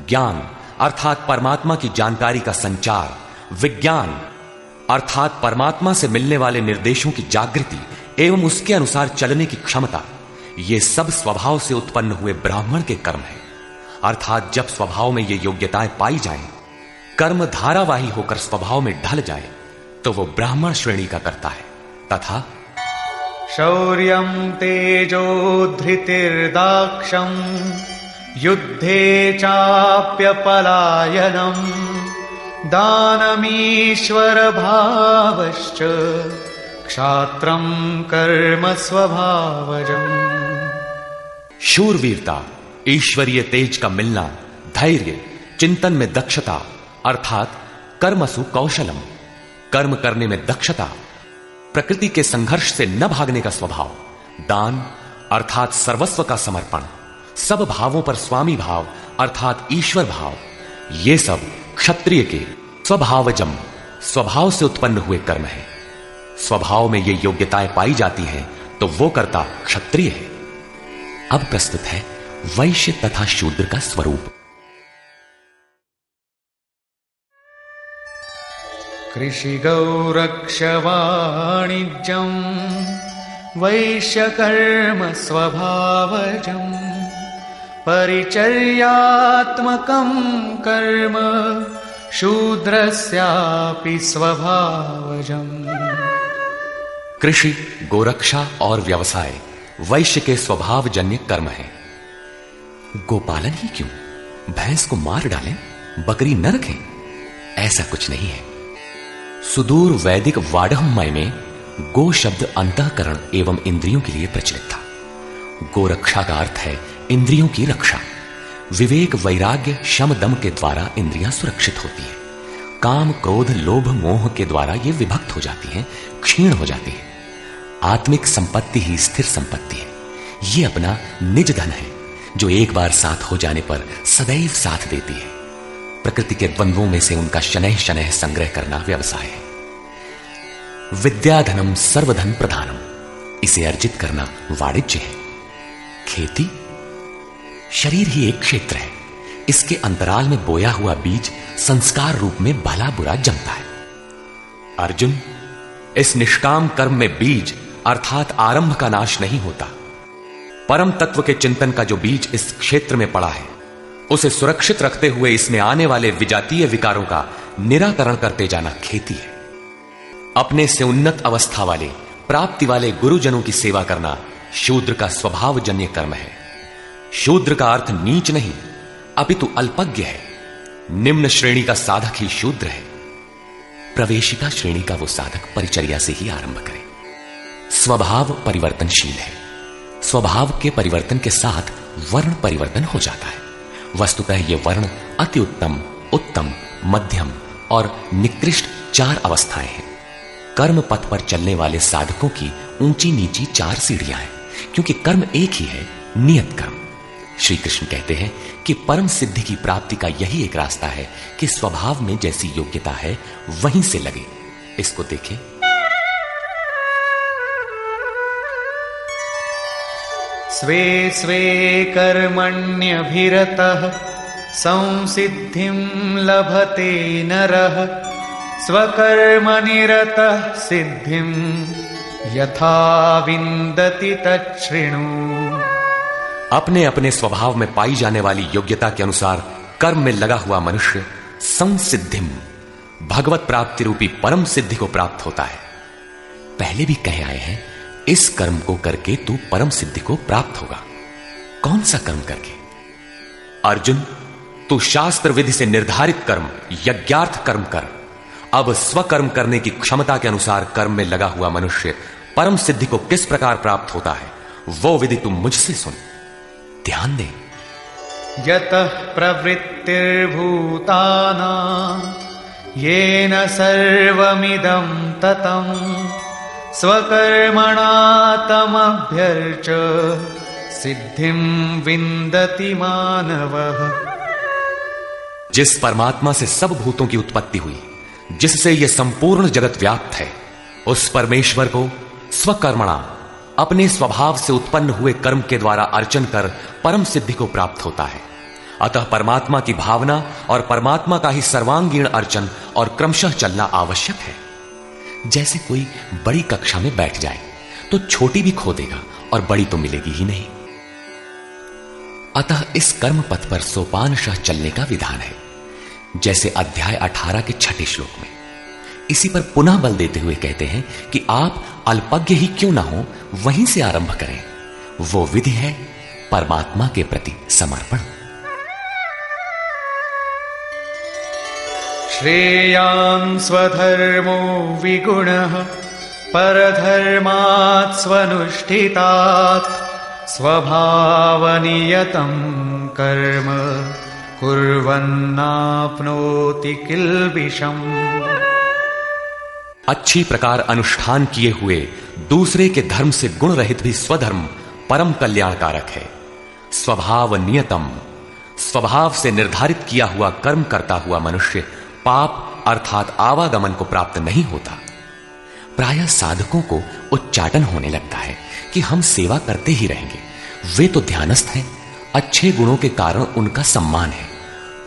ज्ञान अर्थात परमात्मा की जानकारी का संचार, विज्ञान अर्थात परमात्मा से मिलने वाले निर्देशों की जागृति एवं उसके अनुसार चलने की क्षमता, ये सब स्वभाव से उत्पन्न हुए ब्राह्मण के कर्म हैं। अर्थात जब स्वभाव में ये योग्यताएं पाई जाएं, कर्म धारावाही होकर स्वभाव में ढल जाए, तो वो ब्राह्मण श्रेणी का करता है। तथा शौर्यं तेजो धृतिर्दाक्षं युद्धे चाप्यपलायनं दानमीश्वर भावश्च क्षात्रं कर्म स्वभावजम्। शूरवीरता, ईश्वरीय तेज का मिलना, धैर्य, चिंतन में दक्षता अर्थात कर्मसु कौशलम, कर्म करने में दक्षता, प्रकृति के संघर्ष से न भागने का स्वभाव, दान अर्थात सर्वस्व का समर्पण, सब भावों पर स्वामी भाव अर्थात ईश्वर भाव, ये सब क्षत्रिय के स्वभावजम, स्वभाव से उत्पन्न हुए कर्म है। स्वभाव में ये योग्यताएं पाई जाती हैं तो वो कर्ता क्षत्रिय है। अब प्रस्तुत है वैश्य तथा शूद्र का स्वरूप। कृषि गौरक्ष वाणिज्यं वैश्य कर्म स्वभावजं परिचर्यात्मकं कर्म शूद्रस्यापि स्वभावजम्। कृषि, गोरक्षा और व्यवसाय वैश्य के स्वभावजन्य कर्म है। गोपालन ही क्यों, भैंस को मार डालें, बकरी न रखें, ऐसा कुछ नहीं है। सुदूर वैदिक वाडहमय में गो शब्द अंतःकरण एवं इंद्रियों के लिए प्रचलित था। गोरक्षा का अर्थ है इंद्रियों की रक्षा। विवेक, वैराग्य, शम, दम के द्वारा इंद्रियां सुरक्षित होती हैं। काम, क्रोध, लोभ, मोह के द्वारा ये विभक्त हो जाती हैं, क्षीण हो जाती हैं। आत्मिक संपत्ति ही स्थिर संपत्ति है। ये अपना निज धन है जो एक बार साथ हो जाने पर सदैव साथ देती है। प्रकृति के द्वंद्वों में से उनका शनैः शनैः संग्रह करना व्यवसाय है। विद्याधनम सर्वधन प्रधानम, इसे अर्जित करना वाणिज्य है। खेती, शरीर ही एक क्षेत्र है। इसके अंतराल में बोया हुआ बीज संस्कार रूप में भला बुरा जमता है। अर्जुन, इस निष्काम कर्म में बीज अर्थात आरंभ का नाश नहीं होता। परम तत्व के चिंतन का जो बीज इस क्षेत्र में पड़ा है, उसे सुरक्षित रखते हुए इसमें आने वाले विजातीय विकारों का निराकरण करते जाना खेती है। अपने से उन्नत अवस्था वाले, प्राप्ति वाले गुरुजनों की सेवा करना शूद्र का स्वभावजन्य कर्म है। शूद्र का अर्थ नीच नहीं, अपितु अल्पज्ञ है। निम्न श्रेणी का साधक ही शूद्र है। प्रवेशिका श्रेणी का वो साधक परिचर्या से ही आरंभ करे। स्वभाव परिवर्तनशील है। स्वभाव के परिवर्तन के साथ वर्ण परिवर्तन हो जाता है। वस्तुतः ये वर्ण अति उत्तम, उत्तम, मध्यम और निकृष्ट 4 अवस्थाएं हैं। कर्म पथ पर चलने वाले साधकों की ऊंची नीची 4 सीढ़ियां हैं, क्योंकि कर्म एक ही है, नियत कर्म। श्री कृष्ण कहते हैं कि परम सिद्धि की प्राप्ति का यही एक रास्ता है कि स्वभाव में जैसी योग्यता है वहीं से लगे। इसको देखें। स्वे स्वे कर्मण्यभिरतः संसिद्धिं लभते नरः स्वकर्मनिरतः सिद्धिं यथा विन्दति तच्छृणु। अपने अपने स्वभाव में पाई जाने वाली योग्यता के अनुसार कर्म में लगा हुआ मनुष्य संसिद्धिम, भगवत प्राप्ति रूपी परम सिद्धि को प्राप्त होता है। पहले भी कहे आए हैं, इस कर्म को करके तू परम सिद्धि को प्राप्त होगा। कौन सा कर्म करके? अर्जुन, तू शास्त्र विधि से निर्धारित कर्म, यज्ञार्थ कर्म कर। अब स्वकर्म करने की क्षमता के अनुसार कर्म में लगा हुआ मनुष्य परम सिद्धि को किस प्रकार प्राप्त होता है, वो विधि तुम मुझसे सुन। ध्यान दे। यतः प्रवृत्तिर्भूतानां येन सर्वमिदं ततं स्वकर्मणा तमभ्यर्च सिद्धिं विन्दति मानवः। जिस परमात्मा से सब भूतों की उत्पत्ति हुई, जिससे यह संपूर्ण जगत व्याप्त है, उस परमेश्वर को स्वकर्मणा, अपने स्वभाव से उत्पन्न हुए कर्म के द्वारा अर्चन कर परम सिद्धि को प्राप्त होता है। अतः परमात्मा की भावना और परमात्मा का ही सर्वांगीण अर्चन और क्रमशः चलना आवश्यक है। जैसे कोई बड़ी कक्षा में बैठ जाए तो छोटी भी खो देगा और बड़ी तो मिलेगी ही नहीं। अतः इस कर्म पथ पर सोपानशः चलने का विधान है, जैसे अध्याय 18 के 6 श्लोक में। इसी पर पुनः बल देते हुए कहते हैं कि आप अल्पज्ञ ही क्यों ना हो, वहीं से आरंभ करें। वो विधि है परमात्मा के प्रति समर्पण। श्रेयान् स्वधर्मो विगुणः परधर्मात् स्वनुष्ठितात् स्वभावनियतं कर्म कुर्वन्नाप्नोति किल्बिषम्। अच्छी प्रकार अनुष्ठान किए हुए दूसरे के धर्म से गुण रहित भी स्वधर्म परम कल्याणकारक है। स्वभाव नियतम, स्वभाव से निर्धारित किया हुआ कर्म करता हुआ मनुष्य पाप अर्थात आवागमन को प्राप्त नहीं होता। प्रायः साधकों को उच्चाटन होने लगता है कि हम सेवा करते ही रहेंगे, वे तो ध्यानस्थ हैं, अच्छे गुणों के कारण उनका सम्मान है।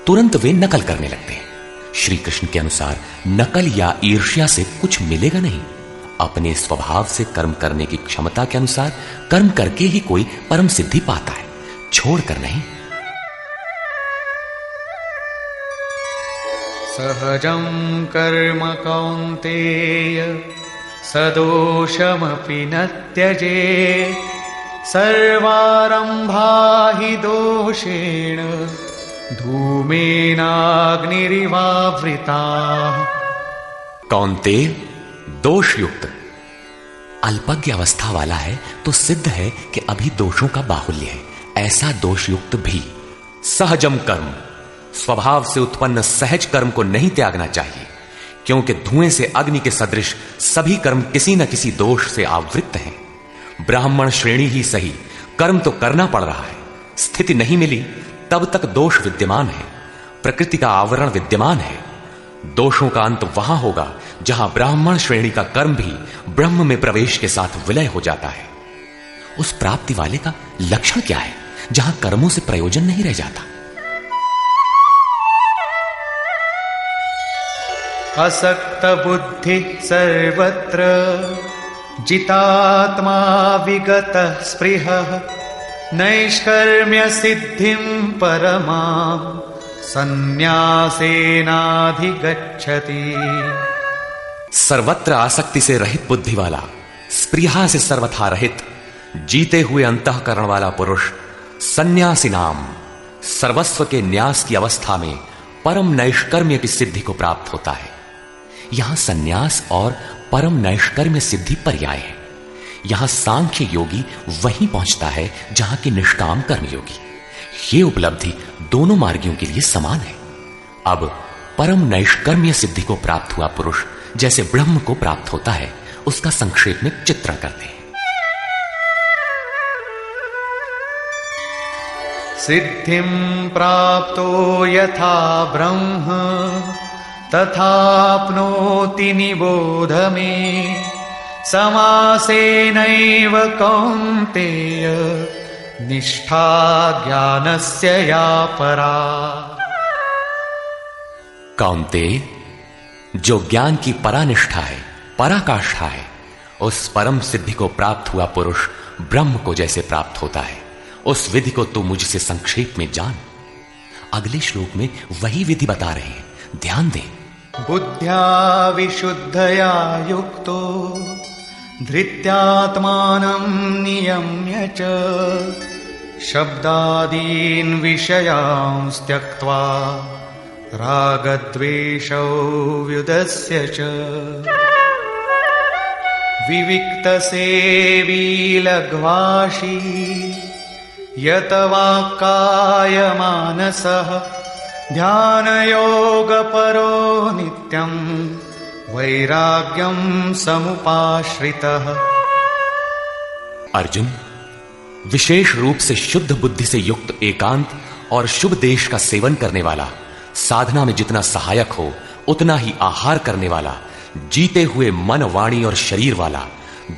तुरंत वे नकल करने लगते हैं। श्री कृष्ण के अनुसार नकल या ईर्ष्या से कुछ मिलेगा नहीं। अपने स्वभाव से कर्म करने की क्षमता के अनुसार कर्म करके ही कोई परम सिद्धि पाता है, छोड़कर नहीं। सहजं कर्म कौन्तेय सदोषमपि न त्यजेत् सर्वारम्भा हि दोषेण धूमेनाग्निरिवावृताः। कौन्तेय, दोषयुक्त अल्पज्ञ अवस्था वाला है तो सिद्ध है कि अभी दोषों का बाहुल्य है। ऐसा दोषयुक्त भी सहजम कर्म, स्वभाव से उत्पन्न सहज कर्म को नहीं त्यागना चाहिए, क्योंकि धुएं से अग्नि के सदृश सभी कर्म किसी न किसी दोष से आवृत्त हैं। ब्राह्मण श्रेणी ही सही, कर्म तो करना पड़ रहा है। स्थिति नहीं मिली तब तक दोष विद्यमान है, प्रकृति का आवरण विद्यमान है। दोषों का अंत वहां होगा जहां ब्राह्मण श्रेणी का कर्म भी ब्रह्म में प्रवेश के साथ विलय हो जाता है। उस प्राप्ति वाले का लक्षण क्या है जहां कर्मों से प्रयोजन नहीं रह जाता। असक्त बुद्धि सर्वत्र जितात्मा विगत स्पृहः नैष्कर्म्य सिद्धिं परमां संन्यासेनाधिगच्छति। सर्वत्र आसक्ति से रहित बुद्धि वाला, स्पृहा से सर्वथा रहित, जीते हुए अंतःकरण वाला पुरुष संन्यासी नाम सर्वस्व के न्यास की अवस्था में परम नैष्कर्म्य की सिद्धि को प्राप्त होता है। यहां संन्यास और परम नैष्कर्म्य सिद्धि पर्याय है। यहां सांख्य योगी वहीं पहुंचता है जहां की निष्काम कर्मयोगी। ये उपलब्धि दोनों मार्गियों के लिए समान है। अब परम नैष्कर्म्य सिद्धि को प्राप्त हुआ पुरुष जैसे ब्रह्म को प्राप्त होता है, उसका संक्षेप में चित्रण करते हैं। सिद्धिं प्राप्तो यथा ब्रह्म तथाप्नोति निबोध मे समासेनैव कौन्तेय निष्ठा ज्ञानस्य या परा। कौन्तेय, जो ज्ञान की परानिष्ठा है, पराकाष्ठा है, उस परम सिद्धि को प्राप्त हुआ पुरुष ब्रह्म को जैसे प्राप्त होता है, उस विधि को तू मुझसे संक्षेप में जान। अगले श्लोक में वही विधि बता रहे हैं, ध्यान दे। बुद्ध्या विशुद्धया युक्तो धृत्यात्मानं नियम्य च शब्दादीन् विषयांस् त्यक्त्वा रागद्वेषौ व्युदस्य च विविक्तसेवी लघ्वाशी यत वाक्कायमानसः ध्यानयोगपरो नित्यं वैराग्यं समुपाश्रितः। अर्जुन, विशेष रूप से शुद्ध बुद्धि से युक्त एकांत और शुभ देश का सेवन करने वाला, साधना में जितना सहायक हो उतना ही आहार करने वाला, जीते हुए मन, वाणी और शरीर वाला,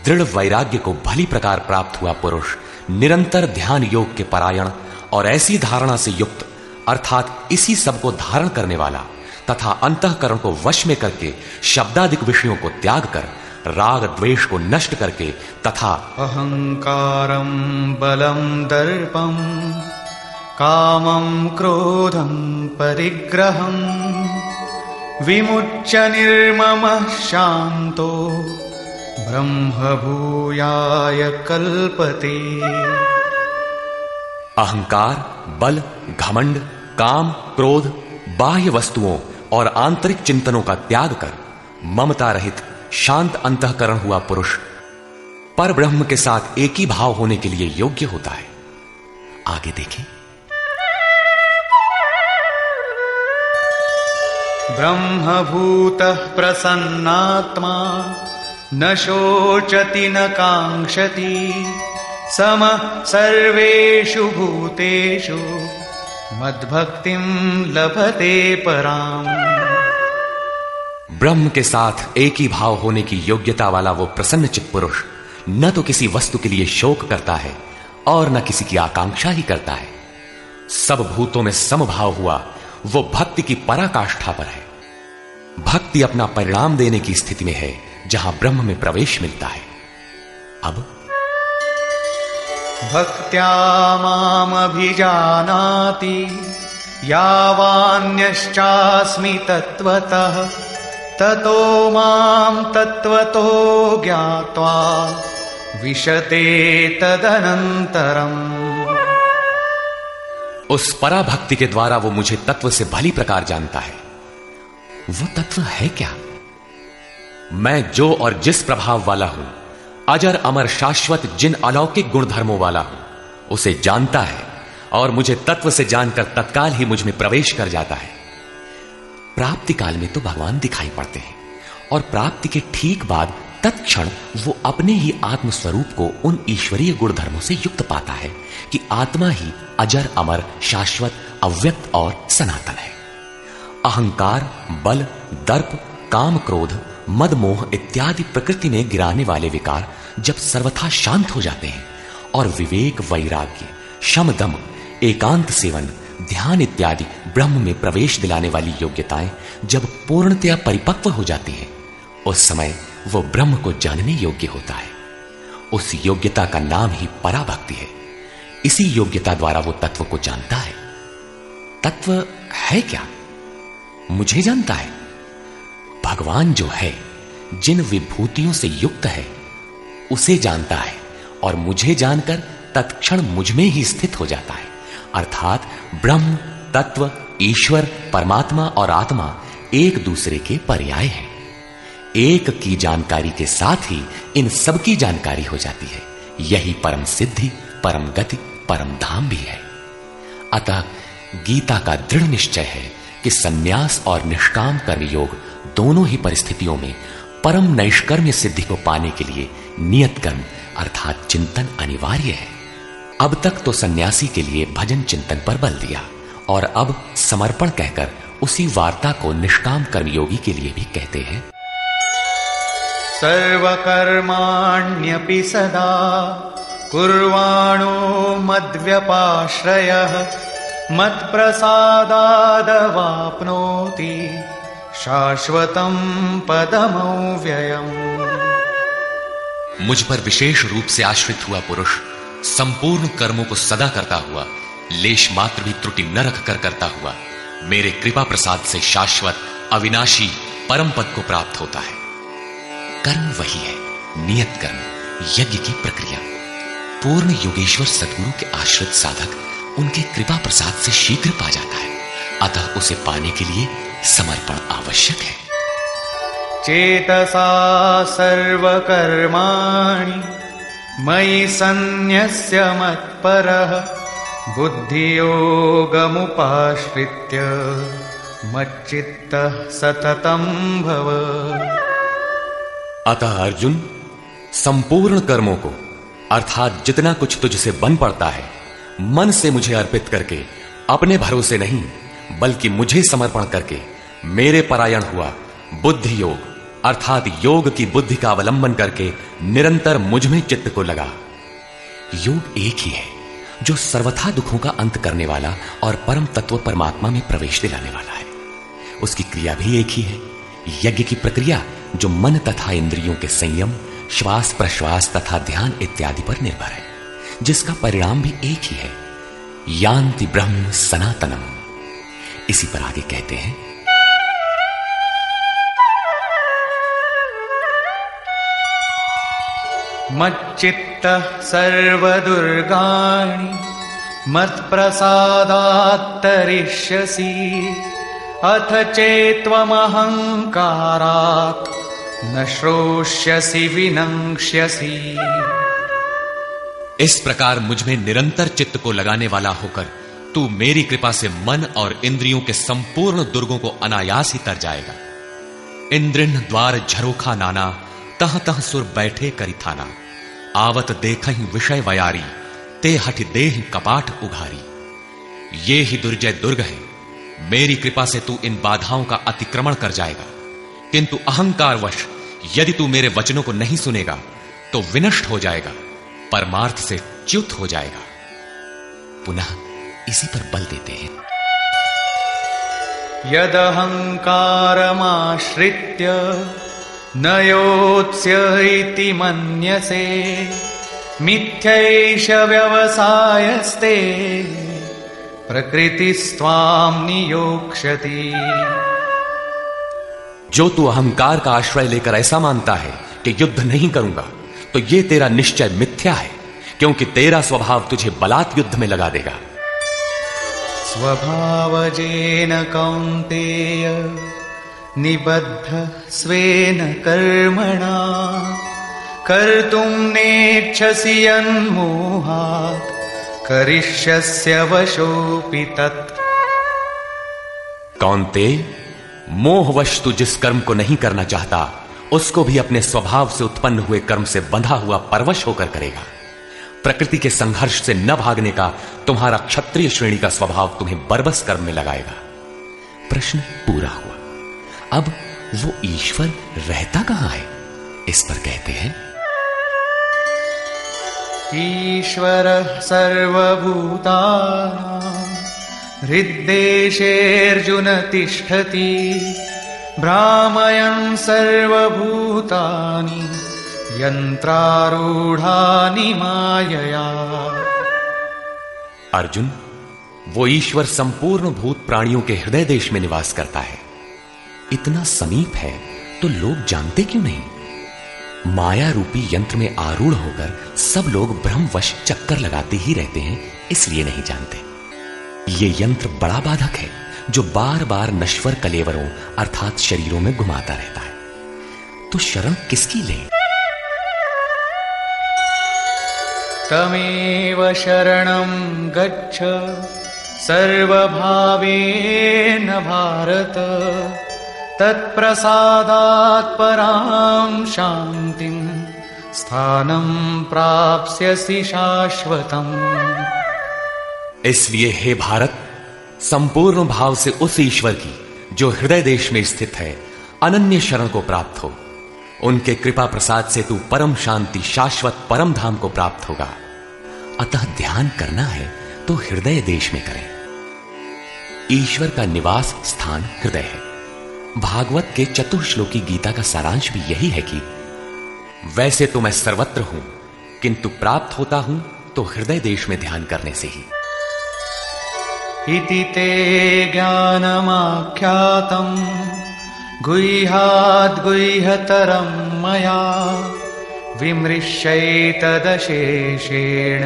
दृढ़ वैराग्य को भली प्रकार प्राप्त हुआ पुरुष, निरंतर ध्यान योग के परायण और ऐसी धारणा से युक्त अर्थात इसी सब को धारण करने वाला तथा अंतःकरण को वश में करके शब्दादिक विषयों को त्याग कर राग द्वेष को नष्ट करके तथा अहंकारं बलं दर्पं कामं क्रोधं परिग्रहं विमुच्य निर्ममः शांतो ब्रह्मभूयाय कल्पते। अहंकार, बल, घमंड, काम, क्रोध, बाह्य वस्तुओं और आंतरिक चिंतनों का त्याग कर ममता रहित शांत अंतःकरण हुआ पुरुष पर ब्रह्म के साथ एक ही भाव होने के लिए योग्य होता है। आगे देखें। ब्रह्मभूतः प्रसन्नात्मा न शोचति न कांक्षति समः सर्वेषु भूतेषु मद्भक्तिं लभते पराम। ब्रह्म के साथ एक ही भाव होने की योग्यता वाला वो प्रसन्न चित्त पुरुष न तो किसी वस्तु के लिए शोक करता है और न किसी की आकांक्षा ही करता है। सब भूतों में समभाव हुआ वो भक्ति की पराकाष्ठा पर है। भक्ति अपना परिणाम देने की स्थिति में है जहां ब्रह्म में प्रवेश मिलता है। अब भक्त्या मामभिजानाति यावान्यश्चास्मि तत्त्वतः ततो मां तत्त्वतो ज्ञात्वा विशते तदनन्तरम्। उस पराभक्ति के द्वारा वो मुझे तत्व से भली प्रकार जानता है। वो तत्व है क्या? मैं जो और जिस प्रभाव वाला हूं, अजर अमर शाश्वत जिन अलौकिक गुणधर्मों वाला हूं, उसे जानता है और मुझे तत्व से जानकर तत्काल ही मुझ में प्रवेश कर जाता है। प्राप्ति काल में तो भगवान दिखाई पड़ते हैं और प्राप्ति के ठीक बाद तत्क्षण वो अपने ही आत्म स्वरूप को उन ईश्वरीय गुणधर्मों से युक्त पाता है कि आत्मा ही अजर अमर शाश्वत अव्यक्त और सनातन है। अहंकार, बल, दर्प, काम, क्रोध, मद, मोह इत्यादि प्रकृति में गिराने वाले विकार जब सर्वथा शांत हो जाते हैं और विवेक, वैराग्य, शम, दम, एकांत सेवन, ध्यान इत्यादि ब्रह्म में प्रवेश दिलाने वाली योग्यताएं जब पूर्णतया परिपक्व हो जाती हैं, उस समय वो ब्रह्म को जानने योग्य होता है। उस योग्यता का नाम ही पराभक्ति है। इसी योग्यता द्वारा वो तत्व को जानता है। तत्व है क्या? मुझे जानता है। भगवान जो है, जिन विभूतियों से युक्त है, उसे जानता है और मुझे जानकर तत्क्षण मुझ में ही स्थित हो जाता है। अर्थात ब्रह्म, तत्व, ईश्वर, परमात्मा और आत्मा एक दूसरे के पर्याय हैं। एक की जानकारी के साथ ही इन सब की जानकारी हो जाती है। यही परम सिद्धि, परम गति, परम धाम भी है। अतः गीता का दृढ़ निश्चय है कि संन्यास और निष्काम कर्म योग दोनों ही परिस्थितियों में परम नैष्कर्म्य सिद्धि को पाने के लिए नियत कर्म अर्थात चिंतन अनिवार्य है। अब तक तो सन्यासी के लिए भजन चिंतन पर बल दिया और अब समर्पण कहकर उसी वार्ता को निष्काम कर्मयोगी के लिए भी कहते हैं। सर्वकर्माण्यपि सदा कुर्वाणो मद्व्यपाश्रयः मत्प्रसादादवाप्नोति शाश्वतं पदमव्ययम्। मुझ पर विशेष रूप से आश्रित हुआ पुरुष संपूर्ण कर्मों को सदा करता हुआ, लेश मात्र भी त्रुटि न रखकर करता हुआ, मेरे कृपा प्रसाद से शाश्वत अविनाशी परम पद को प्राप्त होता है। कर्म वही है नियत कर्म यज्ञ की प्रक्रिया। पूर्ण योगेश्वर सद्गुरु के आश्रित साधक उनके कृपा प्रसाद से शीघ्र पा जाता है, अतः उसे पाने के लिए समर्पण आवश्यक है। चेतसा सर्वकर्माणि मयि सन्न्यस्य मत्परः बुद्धियोगमुपाश्रित्य मच्चित्तः सततं भव। अतः अर्जुन, संपूर्ण कर्मों को अर्थात जितना कुछ तुझसे बन पड़ता है मन से मुझे अर्पित करके, अपने भरोसे नहीं बल्कि मुझे समर्पण करके मेरे परायण हुआ बुद्धि योग अर्थात योग की बुद्धि का अवलंबन करके निरंतर मुझ में चित्त को लगा। योग एक ही है जो सर्वथा दुखों का अंत करने वाला और परम तत्व परमात्मा में प्रवेश दिलाने वाला है। उसकी क्रिया भी एक ही है, यज्ञ की प्रक्रिया जो मन तथा इंद्रियों के संयम, श्वास प्रश्वास तथा ध्यान इत्यादि पर निर्भर है, जिसका परिणाम भी एक ही है, यान्ति ब्रह्म सनातनम। इसी पर आगे कहते हैं, मच्चित्तः सर्वदुर्गाणि मत्प्रसादात् तरिष्यसि अथ चेत्त्वमहङ्कारात् न श्रोष्यसि विनङ्क्ष्यसि। इस प्रकार मुझ में निरंतर चित्त को लगाने वाला होकर तू मेरी कृपा से मन और इंद्रियों के संपूर्ण दुर्गों को अनायास ही तर जाएगा। इंद्रिन द्वार झरोखा नाना तह तह सुर बैठे करी थाना आवत देखहि विषय वयारी ते हठ देह कपाट उघारी। ये ही दुर्जय दुर्ग है, मेरी कृपा से तू इन बाधाओं का अतिक्रमण कर जाएगा, किंतु अहंकारवश यदि तू मेरे वचनों को नहीं सुनेगा तो विनष्ट हो जाएगा, परमार्थ से च्युत हो जाएगा। पुनः इसी पर बल देते हैं, यदहंकारमाश्रित्य न योत्स्य इति मन्यसे मिथ्यैष व्यवसायस्ते प्रकृतिस्त्वां नियोक्ष्यति। जो तू अहंकार का आश्रय लेकर ऐसा मानता है कि युद्ध नहीं करूंगा, तो ये तेरा निश्चय मिथ्या है, क्योंकि तेरा स्वभाव तुझे बलात् युद्ध में लगा देगा। स्वभावजेन कौन्तेय निबद्ध स्वेन कर्मणा कर्तुं नेच्छसि यन्मोहात् करिष्यस्य वशोऽपि तत्। कौन्तेय, मोहवश तू जिस कर्म को नहीं करना चाहता उसको भी अपने स्वभाव से उत्पन्न हुए कर्म से बंधा हुआ परवश होकर करेगा। प्रकृति के संघर्ष से न भागने का तुम्हारा क्षत्रिय श्रेणी का स्वभाव तुम्हें बरबस कर्म में लगाएगा। प्रश्न पूरा हुआ। अब वो ईश्वर रहता कहां है, इस पर कहते हैं, ईश्वरः सर्वभूतानां हृद्देशेऽर्जुन तिष्ठति भ्रामयन् सर्वभूतानि यंत्रारूढ़ानि मायया। अर्जुन, वो ईश्वर संपूर्ण भूत प्राणियों के हृदय देश में निवास करता है। इतना समीप है तो लोग जानते क्यों नहीं? माया रूपी यंत्र में आरूढ़ होकर सब लोग भ्रमवश चक्कर लगाते ही रहते हैं, इसलिए नहीं जानते। ये यंत्र बड़ा बाधक है जो बार बार नश्वर कलेवरों अर्थात शरीरों में घुमाता रहता है। तो शरण किसकी लें? तमेव शरणं गच्छ सर्वभावेन भारत तत्प्रसादात् परां शान्तिं स्थानं प्राप्स्यसि शाश्वतम्। इसलिए हे भारत, संपूर्ण भाव से उस ईश्वर की जो हृदय देश में स्थित है अनन्य शरण को प्राप्त हो। उनके कृपा प्रसाद से तू परम शांति शाश्वत परम धाम को प्राप्त होगा। अतः ध्यान करना है तो हृदय देश में करें। ईश्वर का निवास स्थान हृदय है। भागवत के चतुश्लोकी गीता का सारांश भी यही है कि वैसे तो मैं सर्वत्र हूं, किंतु प्राप्त होता हूं तो हृदय देश में ध्यान करने से ही। इति ते ज्ञानमाख्यातम् गुह्याद् गुह्यतरं मया विमृश्यैतदशेषेण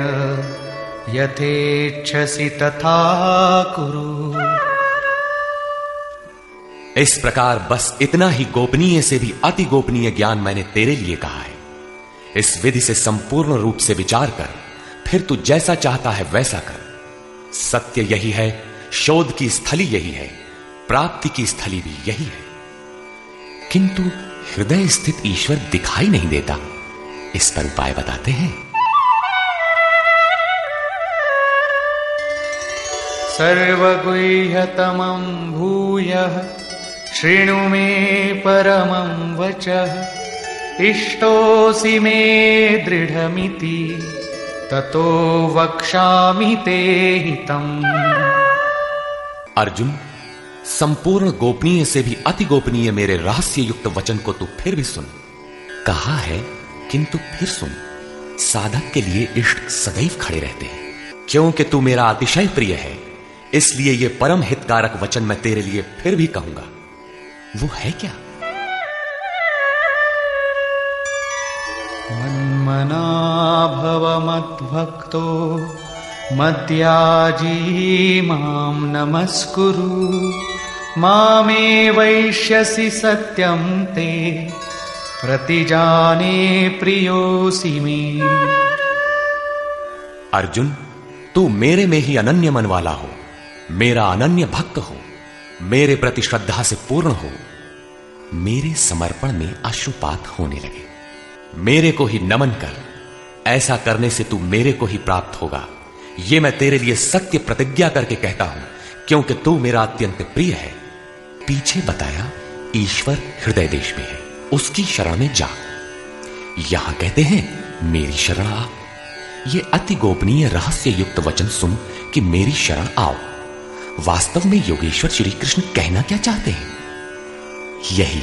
यथेच्छसि तथा कुरु। इस प्रकार बस इतना ही गोपनीय से भी अति गोपनीय ज्ञान मैंने तेरे लिए कहा है। इस विधि से संपूर्ण रूप से विचार कर, फिर तू जैसा चाहता है वैसा कर। सत्य यही है, शोध की स्थली यही है, प्राप्ति की स्थली भी यही है। किंतु हृदय स्थित ईश्वर दिखाई नहीं देता, इस पर उपाय बताते हैं। सर्वगुह्यतमं भूयः शृणु मे परमं वचः। इष्टोऽसि मे दृढमिति ततो वक्ष्यामि ते हितम्। अर्जुन, संपूर्ण गोपनीय से भी अति गोपनीय मेरे रहस्य युक्त वचन को तू फिर भी सुन। कहा है किंतु फिर सुन। साधक के लिए इष्ट सदैव खड़े रहते हैं। क्योंकि तू मेरा अतिशय प्रिय है, इसलिए ये परम हितकारक वचन मैं तेरे लिए फिर भी कहूंगा। वो है क्या? मन्मना भव मद्भक्तो मद्याजी मां नमस्कुरु। मामे वैष्यसि सत्यं ते प्रतिजाने प्रियोऽसि मे। अर्जुन, तू मेरे में ही अनन्य मन वाला हो, मेरा अनन्य भक्त हो, मेरे प्रति श्रद्धा से पूर्ण हो। मेरे समर्पण में अश्रुपात होने लगे। मेरे को ही नमन कर। ऐसा करने से तू मेरे को ही प्राप्त होगा। ये मैं तेरे लिए सत्य प्रतिज्ञा करके कहता हूं, क्योंकि तू मेरा अत्यंत प्रिय है। पीछे बताया ईश्वर हृदय देश में है, उसकी शरण में जा। यहां कहते हैं मेरी शरण आ। ये अति गोपनीय रहस्य युक्त वचन सुन कि मेरी शरण आओ। वास्तव में योगेश्वर श्री कृष्ण कहना क्या चाहते हैं? यही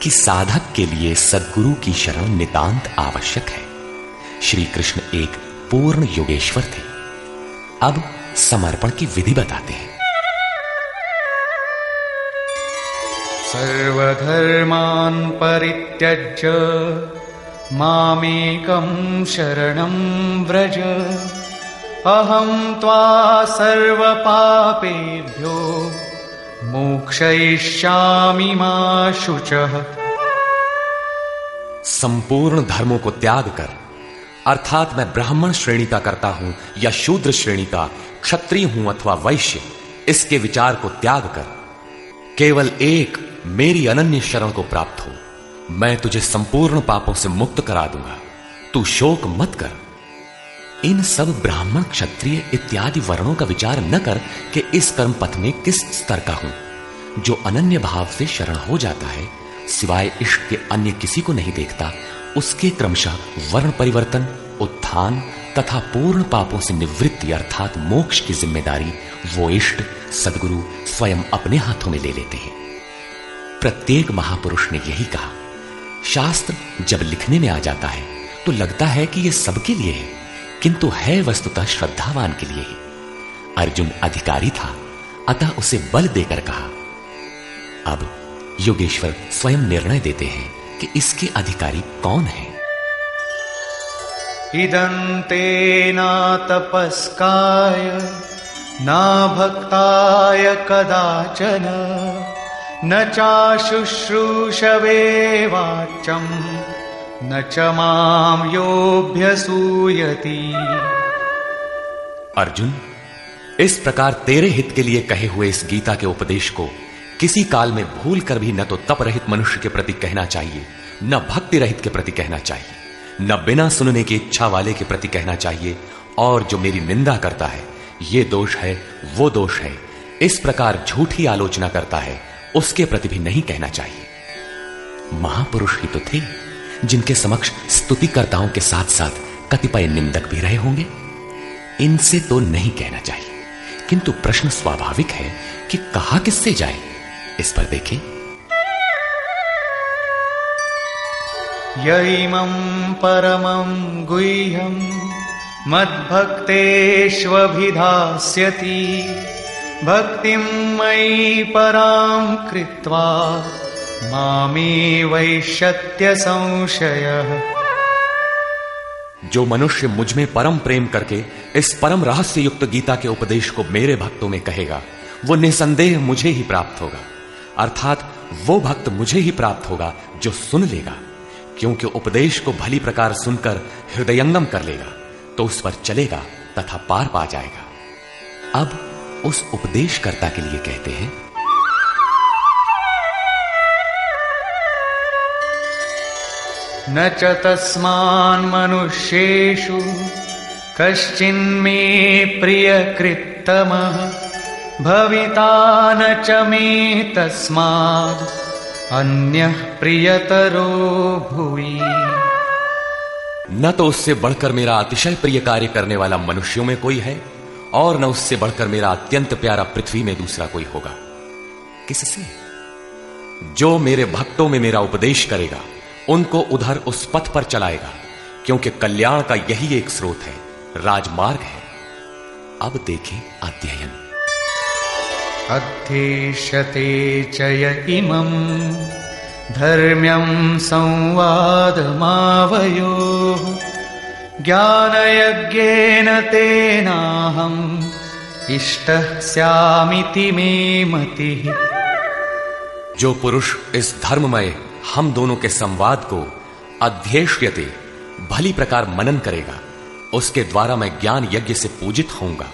कि साधक के लिए सद्गुरु की शरण नितांत आवश्यक है। श्री कृष्ण एक पूर्ण योगेश्वर थे। अब समर्पण की विधि बताते हैं। सर्वधर्मान् परित्यज्य मामेकं शरणं व्रज। अहं त्वा सर्वपापेभ्यो मोक्षयिष्यामि मा शुचः। संपूर्ण धर्मों को त्याग कर, अर्थात मैं ब्राह्मण श्रेणी का करता हूं या शूद्र श्रेणी का, क्षत्रिय हूं अथवा वैश्य, इसके विचार को त्याग कर केवल एक मेरी अनन्य शरण को प्राप्त हो। मैं तुझे संपूर्ण पापों से मुक्त करा दूंगा। तू शोक मत कर। इन सब ब्राह्मण क्षत्रिय इत्यादि वर्णों का विचार न कर कि इस कर्म पथ में किस स्तर का हूं। जो अनन्य भाव से शरण हो जाता है, सिवाय इष्ट के अन्य किसी को नहीं देखता, उसके क्रमशः वर्ण परिवर्तन, उत्थान तथा पूर्ण पापों से निवृत्ति अर्थात मोक्ष की जिम्मेदारी वो इष्ट सद्गुरु स्वयं अपने हाथों में ले लेते हैं। प्रत्येक महापुरुष ने यही कहा। शास्त्र जब लिखने में आ जाता है तो लगता है कि यह सबके लिए है, किंतु है वस्तुतः श्रद्धावान के लिए ही। अर्जुन अधिकारी था, अतः उसे बल देकर कहा। अब योगेश्वर स्वयं निर्णय देते हैं कि इसके अधिकारी कौन है। इदन्ते ना तपस्काय ना भक्ताय कदाचन न चाशुश्रूषवे वाच्यं न च मां योऽभ्यसूयति। अर्जुन, इस प्रकार तेरे हित के लिए कहे हुए इस गीता के उपदेश को किसी काल में भूल कर भी न तो तप रहित मनुष्य के प्रति कहना चाहिए, न भक्ति रहित के प्रति कहना चाहिए, न बिना सुनने की इच्छा वाले के प्रति कहना चाहिए। और जो मेरी निंदा करता है, ये दोष है, वो दोष है, इस प्रकार झूठी आलोचना करता है, उसके प्रति भी नहीं कहना चाहिए। महापुरुष ही तो थे जिनके समक्ष स्तुतिकर्ताओं के साथ साथ कतिपय निंदक भी रहे होंगे। इनसे तो नहीं कहना चाहिए, किंतु प्रश्न स्वाभाविक है कि कहा किससे जाए। इस पर देखें। यैमं परमं गुह्यं मद्भक्तेष्वभिधास्यति भक्तिं मयि परां कृत्वा मामे वैष्यत्य संशयः। जो मनुष्य मुझ में परम प्रेम करके इस परम रहस्य युक्त गीता के उपदेश को मेरे भक्तों में कहेगा, वो निसंदेह मुझे ही प्राप्त होगा। अर्थात वो भक्त मुझे ही प्राप्त होगा जो सुन लेगा, क्योंकि उपदेश को भली प्रकार सुनकर हृदयंगम कर लेगा तो उस पर चलेगा तथा पार पा जाएगा। अब उस उपदेशकर्ता के लिए कहते हैं, न च तस्मान् मनुष्येषु कश्चिन्मे प्रियकृत्तमः भविता न च मे तस्माद् अन्यः प्रियतरो भुवि। न तो उससे बढ़कर मेरा अतिशय प्रिय कार्य करने वाला मनुष्यों में कोई है और न उससे बढ़कर मेरा अत्यंत प्यारा पृथ्वी में दूसरा कोई होगा। किससे? जो मेरे भक्तों में मेरा उपदेश करेगा, उनको उधर उस पथ पर चलाएगा, क्योंकि कल्याण का यही एक स्रोत है, राजमार्ग है। अब देखें अध्ययन। अध्येष्यते च य इमं धर्म्यं संवादमावयोः ज्ञानयज्ञेन तेनाहम् इष्टः स्यामिति मे मतिः। जो पुरुष इस धर्ममय हम दोनों के संवाद को अध्येष्यते भली प्रकार मनन करेगा, उसके द्वारा मैं ज्ञान यज्ञ से पूजित होऊंगा।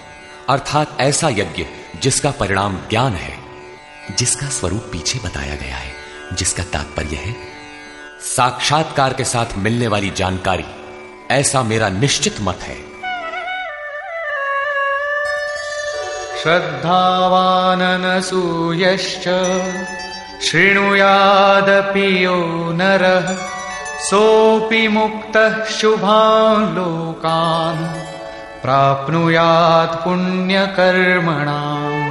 अर्थात ऐसा यज्ञ जिसका परिणाम ज्ञान है, जिसका स्वरूप पीछे बताया गया है, जिसका तात्पर्य है साक्षात्कार के साथ मिलने वाली जानकारी। ऐसा मेरा निश्चित मत है। श्रद्धावाननसूयश्च शृणुयादपि यो नरः सोऽपि मुक्तः शुभान् लोकान् प्राप्नुयात् पुण्यकर्मणाम्।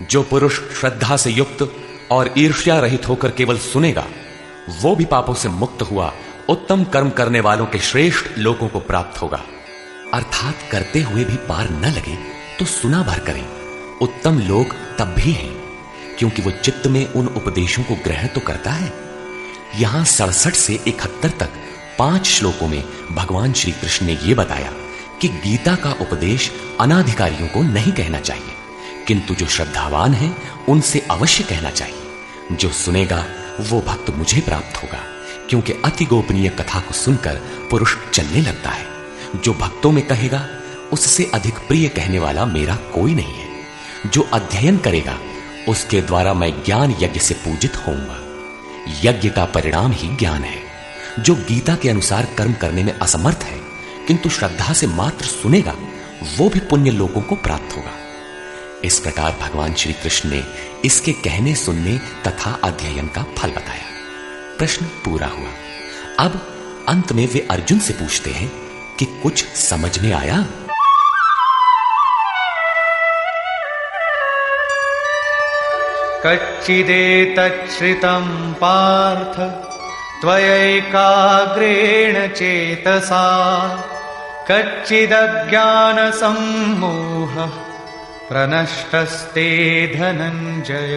जो पुरुष श्रद्धा से युक्त और ईर्ष्या रहित होकर केवल सुनेगा, वो भी पापों से मुक्त हुआ उत्तम कर्म करने वालों के श्रेष्ठ लोगों को प्राप्त होगा। अर्थात करते हुए भी पार न लगे तो सुना भर करें। उत्तम लोग तब भी हैं, क्योंकि वो चित्त में उन उपदेशों को ग्रहण तो करता है। यहां 67 से 71 तक 5 श्लोकों में भगवान श्री कृष्ण ने यह बताया कि गीता का उपदेश अनाधिकारियों को नहीं कहना चाहिए, किंतु जो श्रद्धावान हैं उनसे अवश्य कहना चाहिए। जो सुनेगा वो भक्त मुझे प्राप्त होगा, क्योंकि अति गोपनीय कथा को सुनकर पुरुष चलने लगता है। जो भक्तों में कहेगा, उससे अधिक प्रिय कहने वाला मेरा कोई नहीं है। जो अध्ययन करेगा, उसके द्वारा मैं ज्ञान यज्ञ से पूजित होऊंगा। यज्ञ का परिणाम ही ज्ञान है। जो गीता के अनुसार कर्म करने में असमर्थ है, किंतु श्रद्धा से मात्र सुनेगा, वो भी पुण्य लोगों को प्राप्त होगा। इस प्रकार भगवान श्री कृष्ण ने इसके कहने, सुनने तथा अध्ययन का फल बताया। प्रश्न पूरा हुआ। अब अंत में वे अर्जुन से पूछते हैं कि कुछ समझ में आया? कच्चिदेतच्छ्रितं पार्थ त्वयैकाग्रेण चेतसा कच्चिदज्ञानसम्मोहः प्रनष्टस्ते धनञ्जय।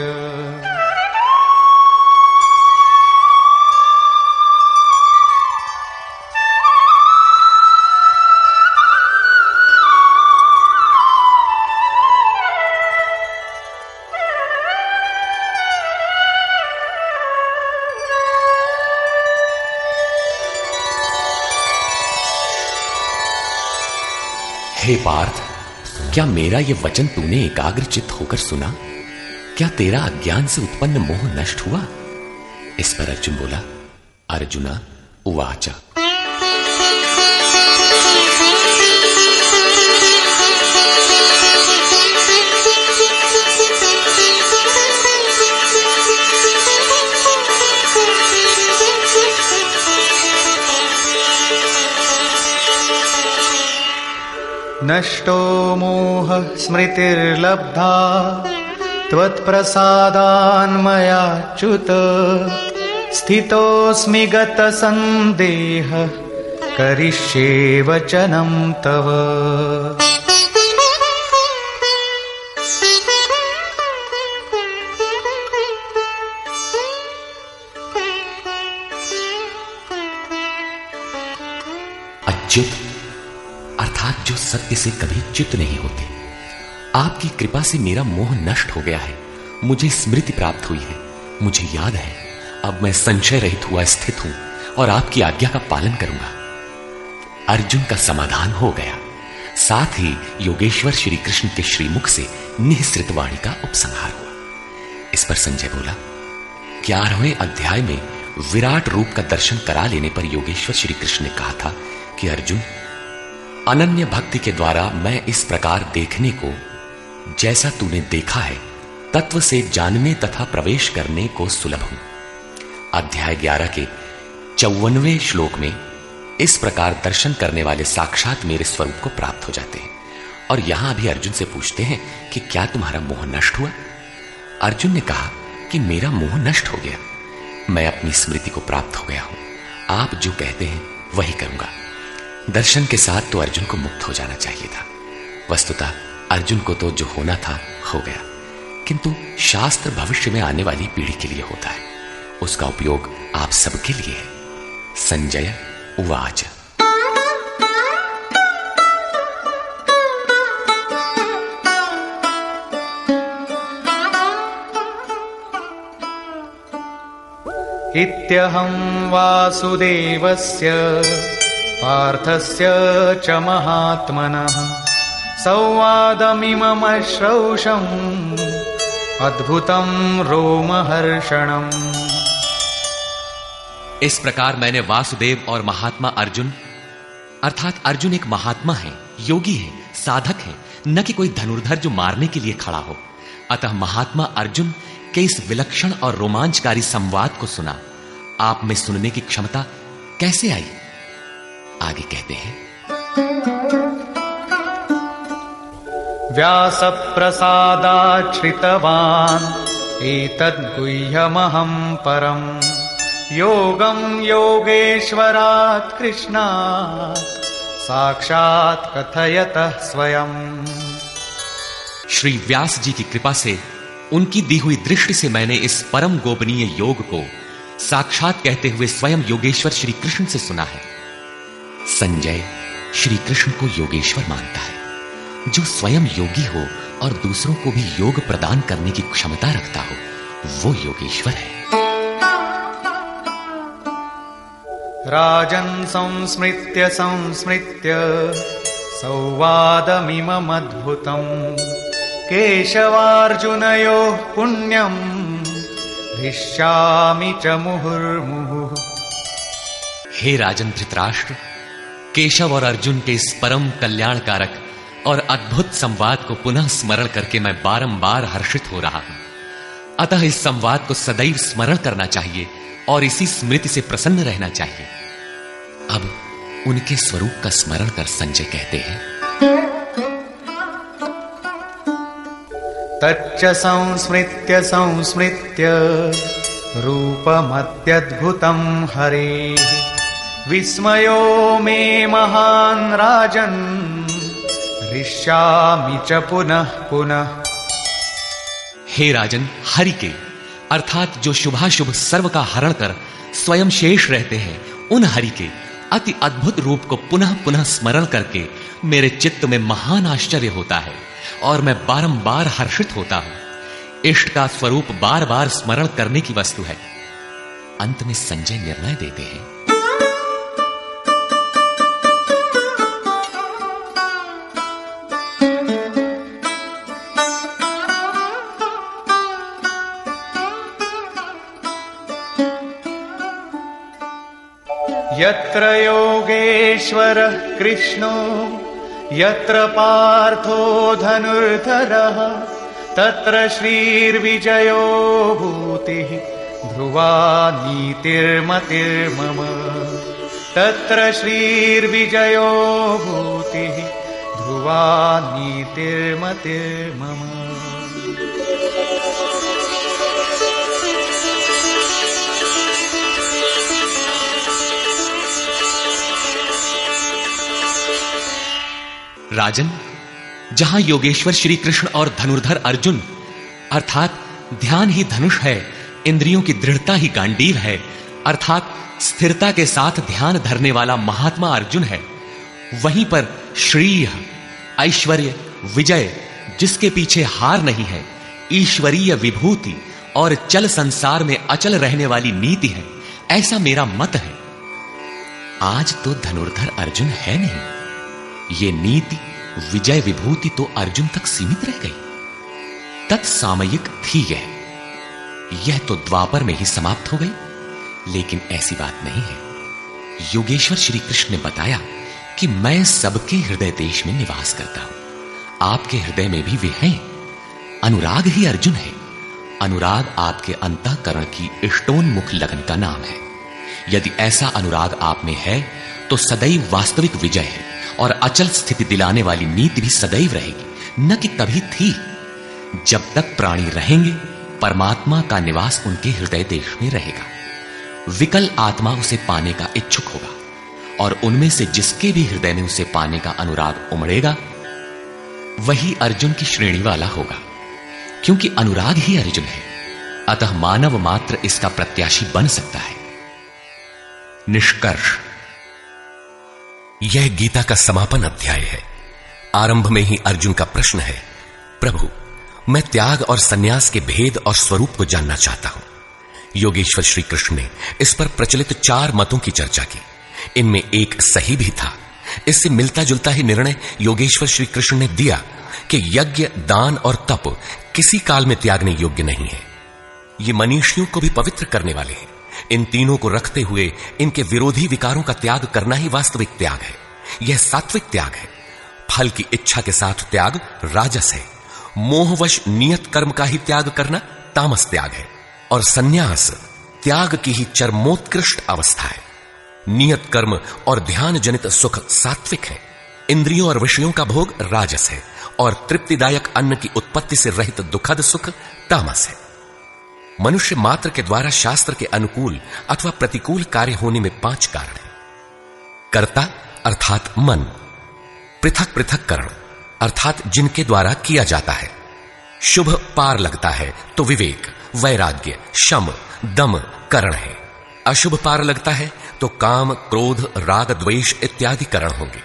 हे पार्थ, क्या मेरा यह वचन तूने एकाग्रचित्त होकर सुना? क्या तेरा अज्ञान से उत्पन्न मोह नष्ट हुआ? इस पर अर्जुन बोला, अर्जुना उवाच नष्टो मोहः स्मृतिर्लब्धा त्वत्प्रसादान्मयाच्युत स्थितोऽस्मि गतसन्देहः करिष्ये वचनं तव। अच्युत अर्थात जो सत्य से कभी च्युत नहीं होते। आपकी कृपा से मेरा मोह नष्ट हो गया है, मुझे स्मृति प्राप्त हुई है, मुझे याद है अब मैं संशय रहित हुआ स्थित हूं और आपकी आज्ञा का पालन करूंगा। अर्जुन का समाधान हो गया। साथ ही योगेश्वर श्री कृष्ण के श्रीमुख से निःसृत वाणी का उपसंहार हुआ। इस पर संजय बोला, 11वें अध्याय में विराट रूप का दर्शन करा लेने पर योगेश्वर श्री कृष्ण ने कहा था कि अर्जुन, अनन्य भक्ति के द्वारा मैं इस प्रकार देखने को, जैसा तूने देखा है, तत्व से जानने तथा प्रवेश करने को सुलभ हूं। अध्याय 11 के 54वें श्लोक में इस प्रकार दर्शन करने वाले साक्षात मेरे स्वरूप को प्राप्त हो जाते हैं। और यहां भी अर्जुन से पूछते हैं कि क्या तुम्हारा मोह नष्ट हुआ? अर्जुन ने कहा कि मेरा मोह नष्ट हो गया, मैं अपनी स्मृति को प्राप्त हो गया हूं, आप जो कहते हैं वही करूंगा। दर्शन के साथ तो अर्जुन को मुक्त हो जाना चाहिए था। वस्तुतः अर्जुन को तो जो होना था हो गया, किंतु शास्त्र भविष्य में आने वाली पीढ़ी के लिए होता है, उसका उपयोग आप सबके लिए है। संजय उवाच। इत्यहं वासुदेवस्य पार्थस्य च महात्मनः संवादमिममश्रौषम् अद्भुतं रोमहर्षणम्। इस प्रकार मैंने वासुदेव और महात्मा अर्जुन, अर्थात अर्जुन एक महात्मा है, योगी है, साधक है, न कि कोई धनुर्धर जो मारने के लिए खड़ा हो। अतः महात्मा अर्जुन के इस विलक्षण और रोमांचकारी संवाद को सुना। आप में सुनने की क्षमता कैसे आई? आगे कहते हैं, व्यासप्रसादाच्छ्रितवान् एतद्गुह्यमहं परम् योगं योगेश्वरात् कृष्णात् साक्षात् कथयतः स्वयं। श्री व्यास जी की कृपा से, उनकी दी हुई दृष्टि से मैंने इस परम गोपनीय योग को साक्षात कहते हुए स्वयं योगेश्वर श्री कृष्ण से सुना है। संजय श्री कृष्ण को योगेश्वर मानता है। जो स्वयं योगी हो और दूसरों को भी योग प्रदान करने की क्षमता रखता हो, वो योगेश्वर है। राजन् संस्मृत्य संस्मृत्य संवादमिममद्भुतम् केशवार्जुनयोः पुण्यम् हृष्यामि च मुहुर्मुहुः। हे राजन धृतराष्ट्र, केशव और अर्जुन के इस परम कल्याणकारक और अद्भुत संवाद को पुनः स्मरण करके मैं बारंबार हर्षित हो रहा हूं। अतः इस संवाद को सदैव स्मरण करना चाहिए और इसी स्मृति से प्रसन्न रहना चाहिए। अब उनके स्वरूप का स्मरण कर संजय कहते हैं, तच्च संस्मृत्य संस्मृत्य रूपमत्यद्भुतं हरेः विस्मयो मे महान् राजन् हृष्यामि च पुनः पुनः। हे राजन, हरि के अर्थात जो शुभाशुभ सर्व का हरण कर स्वयं शेष रहते हैं, उन हरि के अति अद्भुत रूप को पुनः पुनः स्मरण करके मेरे चित्त में महान आश्चर्य होता है और मैं बारंबार हर्षित होता हूं। इष्ट का स्वरूप बार बार स्मरण करने की वस्तु है। अंत में संजय निर्णय देते हैं, यत्र योगेश्वरः कृष्णो यत्र पार्थो धनुर्धरः तत्र श्रीर्विजयो भूतिः ध्रुवा नीतिर्मतिर्मम। तत्र श्रीर्विजयो भूतिः ध्रुवा नीतिर्मतिर्मम। राजन, जहां योगेश्वर श्री कृष्ण और धनुर्धर अर्जुन अर्थात ध्यान ही धनुष है, इंद्रियों की दृढ़ता ही गांडीव है, अर्थात स्थिरता के साथ ध्यान धरने वाला महात्मा अर्जुन है, वहीं पर श्रीय, ऐश्वर्य, विजय, जिसके पीछे हार नहीं है, ईश्वरीय विभूति और चल संसार में अचल रहने वाली नीति है, ऐसा मेरा मत है। आज तो धनुर्धर अर्जुन है नहीं, ये नीति, विजय, विभूति तो अर्जुन तक सीमित रह गई। तत्सामयिक थी यह तो द्वापर में ही समाप्त हो गई। लेकिन ऐसी बात नहीं है। योगेश्वर श्री कृष्ण ने बताया कि मैं सबके हृदय देश में निवास करता हूं। आपके हृदय में भी वे हैं। अनुराग ही अर्जुन है। अनुराग आपके अंतःकरण की इष्टोन्मुख लगन का नाम है। यदि ऐसा अनुराग आप में है तो सदैव वास्तविक विजय है और अचल स्थिति दिलाने वाली नीति भी सदैव रहेगी, न कि कभी थी। जब तक प्राणी रहेंगे, परमात्मा का निवास उनके हृदय देश में रहेगा। विकल आत्मा उसे पाने का इच्छुक होगा और उनमें से जिसके भी हृदय में उसे पाने का अनुराग उमड़ेगा, वही अर्जुन की श्रेणी वाला होगा, क्योंकि अनुराग ही अर्जुन है। अतः मानव मात्र इसका प्रत्याशी बन सकता है। निष्कर्ष, यह गीता का समापन अध्याय है। आरंभ में ही अर्जुन का प्रश्न है, प्रभु, मैं त्याग और सन्यास के भेद और स्वरूप को जानना चाहता हूं। योगेश्वर श्री कृष्ण ने इस पर प्रचलित 4 मतों की चर्चा की। इनमें एक सही भी था। इससे मिलता जुलता ही निर्णय योगेश्वर श्री कृष्ण ने दिया कि यज्ञ, दान और तप किसी काल में त्यागने योग्य नहीं है। ये मनीषियों को भी पवित्र करने वाले हैं। इन तीनों को रखते हुए इनके विरोधी विकारों का त्याग करना ही वास्तविक त्याग है। यह सात्विक त्याग है। फल की इच्छा के साथ त्याग राजस है। मोहवश नियत कर्म का ही त्याग करना तामस त्याग है। और सन्यास त्याग की ही चरमोत्कृष्ट अवस्था है। नियत कर्म और ध्यान जनित सुख सात्विक है। इंद्रियों और विषयों का भोग राजस है और तृप्तिदायक अन्न की उत्पत्ति से रहित दुखद सुख तामस है। मनुष्य मात्र के द्वारा शास्त्र के अनुकूल अथवा प्रतिकूल कार्य होने में 5 कारण हैं। कर्ता अर्थात मन, पृथक पृथक करण अर्थात जिनके द्वारा किया जाता है। शुभ पार लगता है तो विवेक, वैराग्य, शम, दम करण है। अशुभ पार लगता है तो काम, क्रोध, राग, द्वेष इत्यादि करण होंगे।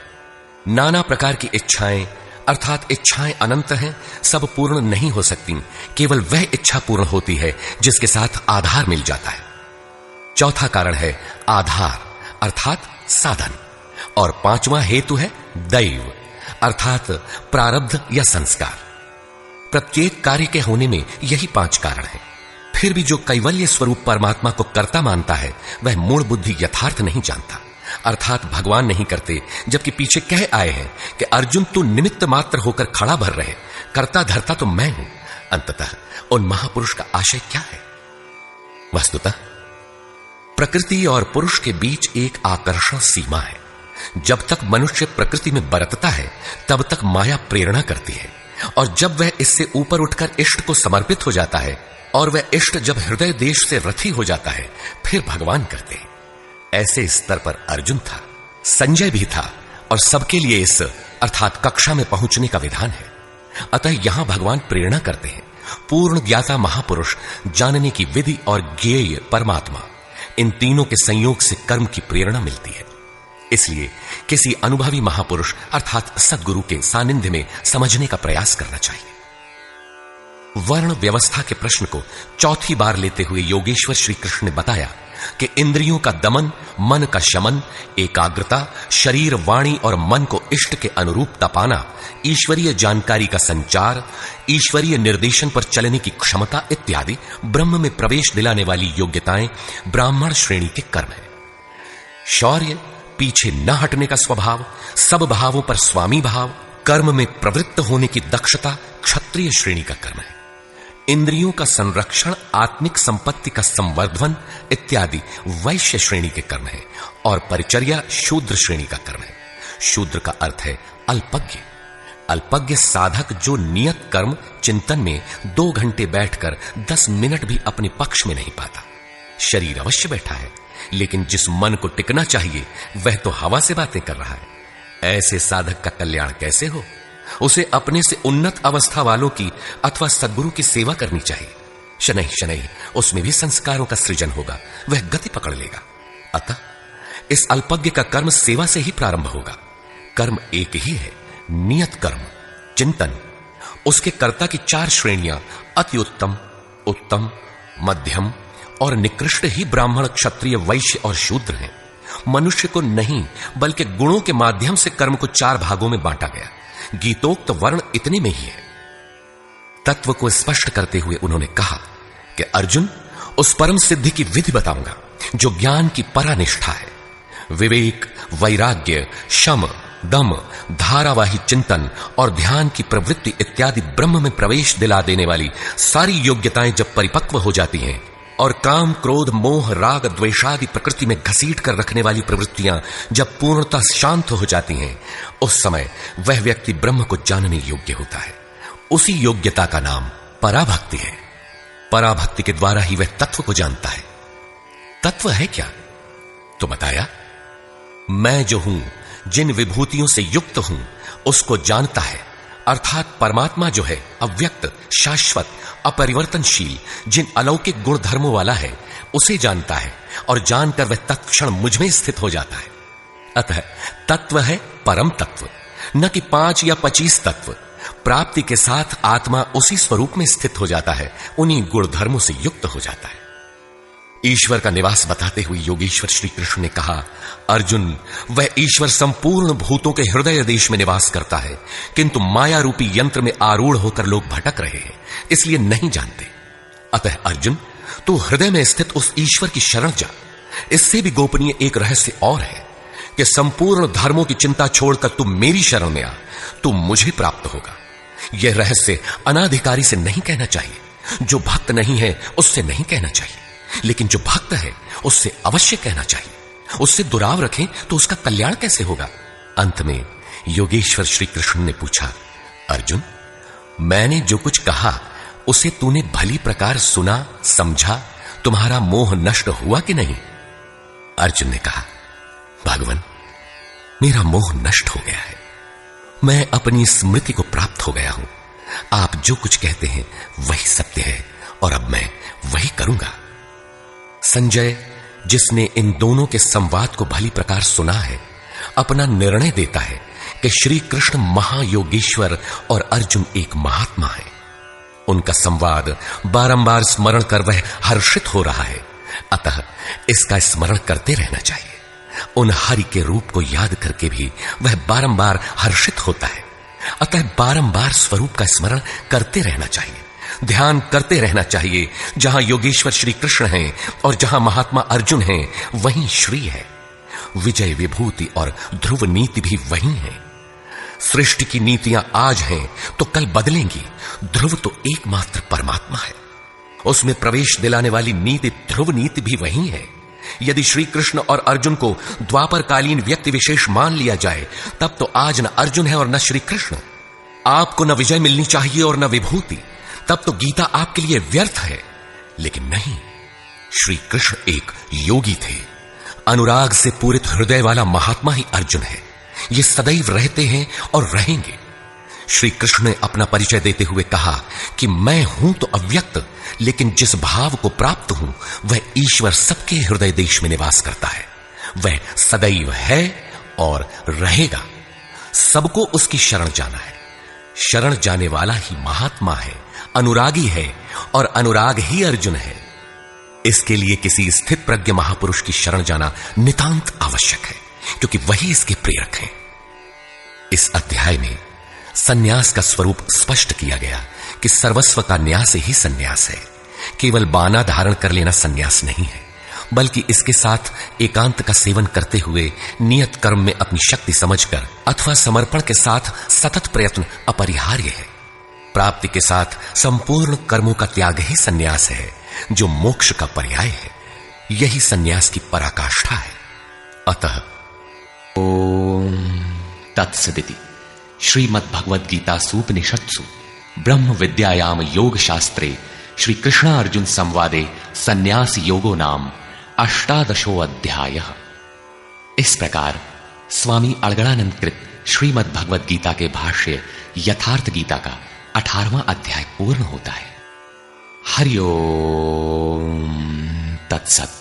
नाना प्रकार की इच्छाएं अर्थात इच्छाएं अनंत हैं, सब पूर्ण नहीं हो सकती। केवल वह इच्छा पूर्ण होती है जिसके साथ आधार मिल जाता है। चौथा कारण है आधार अर्थात साधन। और 5वां हेतु है दैव अर्थात प्रारब्ध या संस्कार। प्रत्येक कार्य के होने में यही 5 कारण हैं। फिर भी जो कैवल्य स्वरूप परमात्मा को कर्ता मानता है, वह मूढ़ बुद्धि यथार्थ नहीं जानता, अर्थात भगवान नहीं करते, जबकि पीछे कह आए हैं कि अर्जुन तू निमित्त मात्र होकर खड़ा भर रहे, कर्ता धर्ता तो मैं हूं। अंततः उन महापुरुष का आशय क्या है? वस्तुतः प्रकृति और पुरुष के बीच एक आकर्षण सीमा है। जब तक मनुष्य प्रकृति में बरतता है, तब तक माया प्रेरणा करती है, और जब वह इससे ऊपर उठकर इष्ट को समर्पित हो जाता है और वह इष्ट जब हृदय देश से रथी हो जाता है, फिर भगवान करते हैं। ऐसे स्तर पर अर्जुन था, संजय भी था, और सबके लिए इस अर्थात कक्षा में पहुंचने का विधान है। अतः यहां भगवान प्रेरणा करते हैं। पूर्ण ज्ञाता महापुरुष, जानने की विधि और ज्ञेय परमात्मा, इन तीनों के संयोग से कर्म की प्रेरणा मिलती है। इसलिए किसी अनुभवी महापुरुष अर्थात सद्गुरु के सानिध्य में समझने का प्रयास करना चाहिए। वर्ण व्यवस्था के प्रश्न को चौथी बार लेते हुए योगेश्वर श्री कृष्ण ने बताया कि इंद्रियों का दमन, मन का शमन, एकाग्रता, शरीर, वाणी और मन को इष्ट के अनुरूप तपाना, ईश्वरीय जानकारी का संचार, ईश्वरीय निर्देशन पर चलने की क्षमता इत्यादि ब्रह्म में प्रवेश दिलाने वाली योग्यताएं ब्राह्मण श्रेणी के कर्म है। शौर्य, पीछे न हटने का स्वभाव, सब भावों पर स्वामी भाव, कर्म में प्रवृत्त होने की दक्षता क्षत्रिय श्रेणी का कर्म है। इंद्रियों का संरक्षण, आत्मिक संपत्ति का संवर्धन इत्यादि वैश्य श्रेणी के कर्म है, और परिचर्या शूद्र श्रेणी का कर्म है। शूद्र का अर्थ है अल्पज्ञ। अल्पज्ञ साधक जो नियत कर्म चिंतन में 2 घंटे बैठकर 10 मिनट भी अपने पक्ष में नहीं पाता। शरीर अवश्य बैठा है, लेकिन जिस मन को टिकना चाहिए वह तो हवा से बातें कर रहा है। ऐसे साधक का कल्याण कैसे हो? उसे अपने से उन्नत अवस्था वालों की अथवा सद्गुरु की सेवा करनी चाहिए। शनैः शनैः उसमें भी संस्कारों का सृजन होगा, वह गति पकड़ लेगा। अतः इस अल्पज्ञ का कर्म सेवा से ही प्रारंभ होगा। कर्म एक ही है, नियत कर्म, चिंतन। उसके कर्ता की 4 श्रेणियां अति उत्तम, उत्तम, मध्यम और निकृष्ट ही ब्राह्मण, क्षत्रिय, वैश्य और शूद्र हैं। मनुष्य को नहीं बल्कि गुणों के माध्यम से कर्म को 4 भागों में बांटा गया। गीतोक्त वर्ण इतने में ही है। तत्व को स्पष्ट करते हुए उन्होंने कहा कि अर्जुन, उस परम सिद्धि की विधि बताऊंगा जो ज्ञान की परानिष्ठा है। विवेक, वैराग्य, शम, दम, धारावाही चिंतन और ध्यान की प्रवृत्ति इत्यादि ब्रह्म में प्रवेश दिला देने वाली सारी योग्यताएं जब परिपक्व हो जाती हैं और काम, क्रोध, मोह, राग, द्वेषादि प्रकृति में घसीट कर रखने वाली प्रवृत्तियां जब पूर्णतः शांत हो जाती हैं, उस समय वह व्यक्ति ब्रह्म को जानने योग्य होता है। उसी योग्यता का नाम पराभक्ति है। पराभक्ति के द्वारा ही वह तत्व को जानता है। तत्व है क्या? तो बताया, मैं जो हूं, जिन विभूतियों से युक्त हूं, उसको जानता है। अर्थात परमात्मा जो है अव्यक्त, शाश्वत, अपरिवर्तनशील, जिन अलौकिक गुण धर्मों वाला है, उसे जानता है और जानकर वह तत्क्षण मुझ में स्थित हो जाता है। अतः तत्व है परम तत्व, न कि 5 या 25 तत्व। प्राप्ति के साथ आत्मा उसी स्वरूप में स्थित हो जाता है, उन्हीं गुण धर्मों से युक्त हो जाता है। ईश्वर का निवास बताते हुए योगेश्वर श्री कृष्ण ने कहा, अर्जुन, वह ईश्वर संपूर्ण भूतों के हृदय देश में निवास करता है, किंतु माया रूपी यंत्र में आरूढ़ होकर लोग भटक रहे हैं, इसलिए नहीं जानते। अतः अर्जुन, तू हृदय में स्थित उस ईश्वर की शरण जा। इससे भी गोपनीय एक रहस्य और है कि संपूर्ण धर्मों की चिंता छोड़कर तू मेरी शरण में आ, तू मुझे प्राप्त होगा। यह रहस्य अनाधिकारी से नहीं कहना चाहिए, जो भक्त नहीं है उससे नहीं कहना चाहिए, लेकिन जो भक्त है उससे अवश्य कहना चाहिए। उससे दुराव रखें तो उसका कल्याण कैसे होगा? अंत में योगेश्वर श्री कृष्ण ने पूछा, अर्जुन, मैंने जो कुछ कहा उसे तूने भली प्रकार सुना, समझा? तुम्हारा मोह नष्ट हुआ कि नहीं? अर्जुन ने कहा, भगवान, मेरा मोह नष्ट हो गया है। मैं अपनी स्मृति को प्राप्त हो गया हूं। आप जो कुछ कहते हैं वही सत्य है और अब मैं वही करूंगा। संजय, जिसने इन दोनों के संवाद को भली प्रकार सुना है, अपना निर्णय देता है कि श्री कृष्ण महायोगेश्वर और अर्जुन एक महात्मा है। उनका संवाद बारंबार स्मरण कर वह हर्षित हो रहा है, अतः इसका स्मरण करते रहना चाहिए। उन हरि के रूप को याद करके भी वह बारंबार हर्षित होता है, अतः बारंबार स्वरूप का स्मरण करते रहना चाहिए, ध्यान करते रहना चाहिए। जहां योगेश्वर श्री कृष्ण हैं और जहां महात्मा अर्जुन हैं, वहीं श्री है। विजय, विभूति और ध्रुव नीति भी वही है। सृष्टि की नीतियां आज हैं तो कल बदलेंगी। ध्रुव तो एकमात्र परमात्मा है, उसमें प्रवेश दिलाने वाली नीति ध्रुव नीति भी वही है। यदि श्री कृष्ण और अर्जुन को द्वापरकालीन व्यक्ति विशेष मान लिया जाए, तब तो आज न अर्जुन है और न श्री कृष्ण। आपको न विजय मिलनी चाहिए और न विभूति, तब तो गीता आपके लिए व्यर्थ है। लेकिन नहीं, श्री कृष्ण एक योगी थे। अनुराग से पूरित हृदय वाला महात्मा ही अर्जुन है। ये सदैव रहते हैं और रहेंगे। श्री कृष्ण ने अपना परिचय देते हुए कहा कि मैं हूं तो अव्यक्त, लेकिन जिस भाव को प्राप्त हूं वह ईश्वर सबके हृदय देश में निवास करता है। वह सदैव है और रहेगा। सबको उसकी शरण जाना है। शरण जाने वाला ही महात्मा है, अनुरागी है, और अनुराग ही अर्जुन है। इसके लिए किसी स्थित प्रज्ञ महापुरुष की शरण जाना नितांत आवश्यक है, क्योंकि वही इसके प्रेरक हैं। इस अध्याय में सन्यास का स्वरूप स्पष्ट किया गया कि सर्वस्व का न्यास ही सन्यास है। केवल बाना धारण कर लेना सन्यास नहीं है, बल्कि इसके साथ एकांत का सेवन करते हुए नियत कर्म में अपनी शक्ति समझकर अथवा समर्पण के साथ सतत प्रयत्न अपरिहार्य है। प्राप्ति के साथ संपूर्ण कर्मों का त्याग ही सन्यास है, जो मोक्ष का पर्याय है। यही सन्यास की पराकाष्ठा है। अतः ओम तत्सदिति श्रीमद् भगवद गीता सूपनिषत्सु ब्रह्म विद्यायाम योग शास्त्रे श्री कृष्ण अर्जुन संवादे सन्यास योगो नाम 18 अध्यायः। इस प्रकार स्वामी अड़गड़ानंद कृत श्रीमद् भगवद गीता के भाष्य यथार्थ गीता का 18वां अध्याय पूर्ण होता है। हरि ओम तत्सत।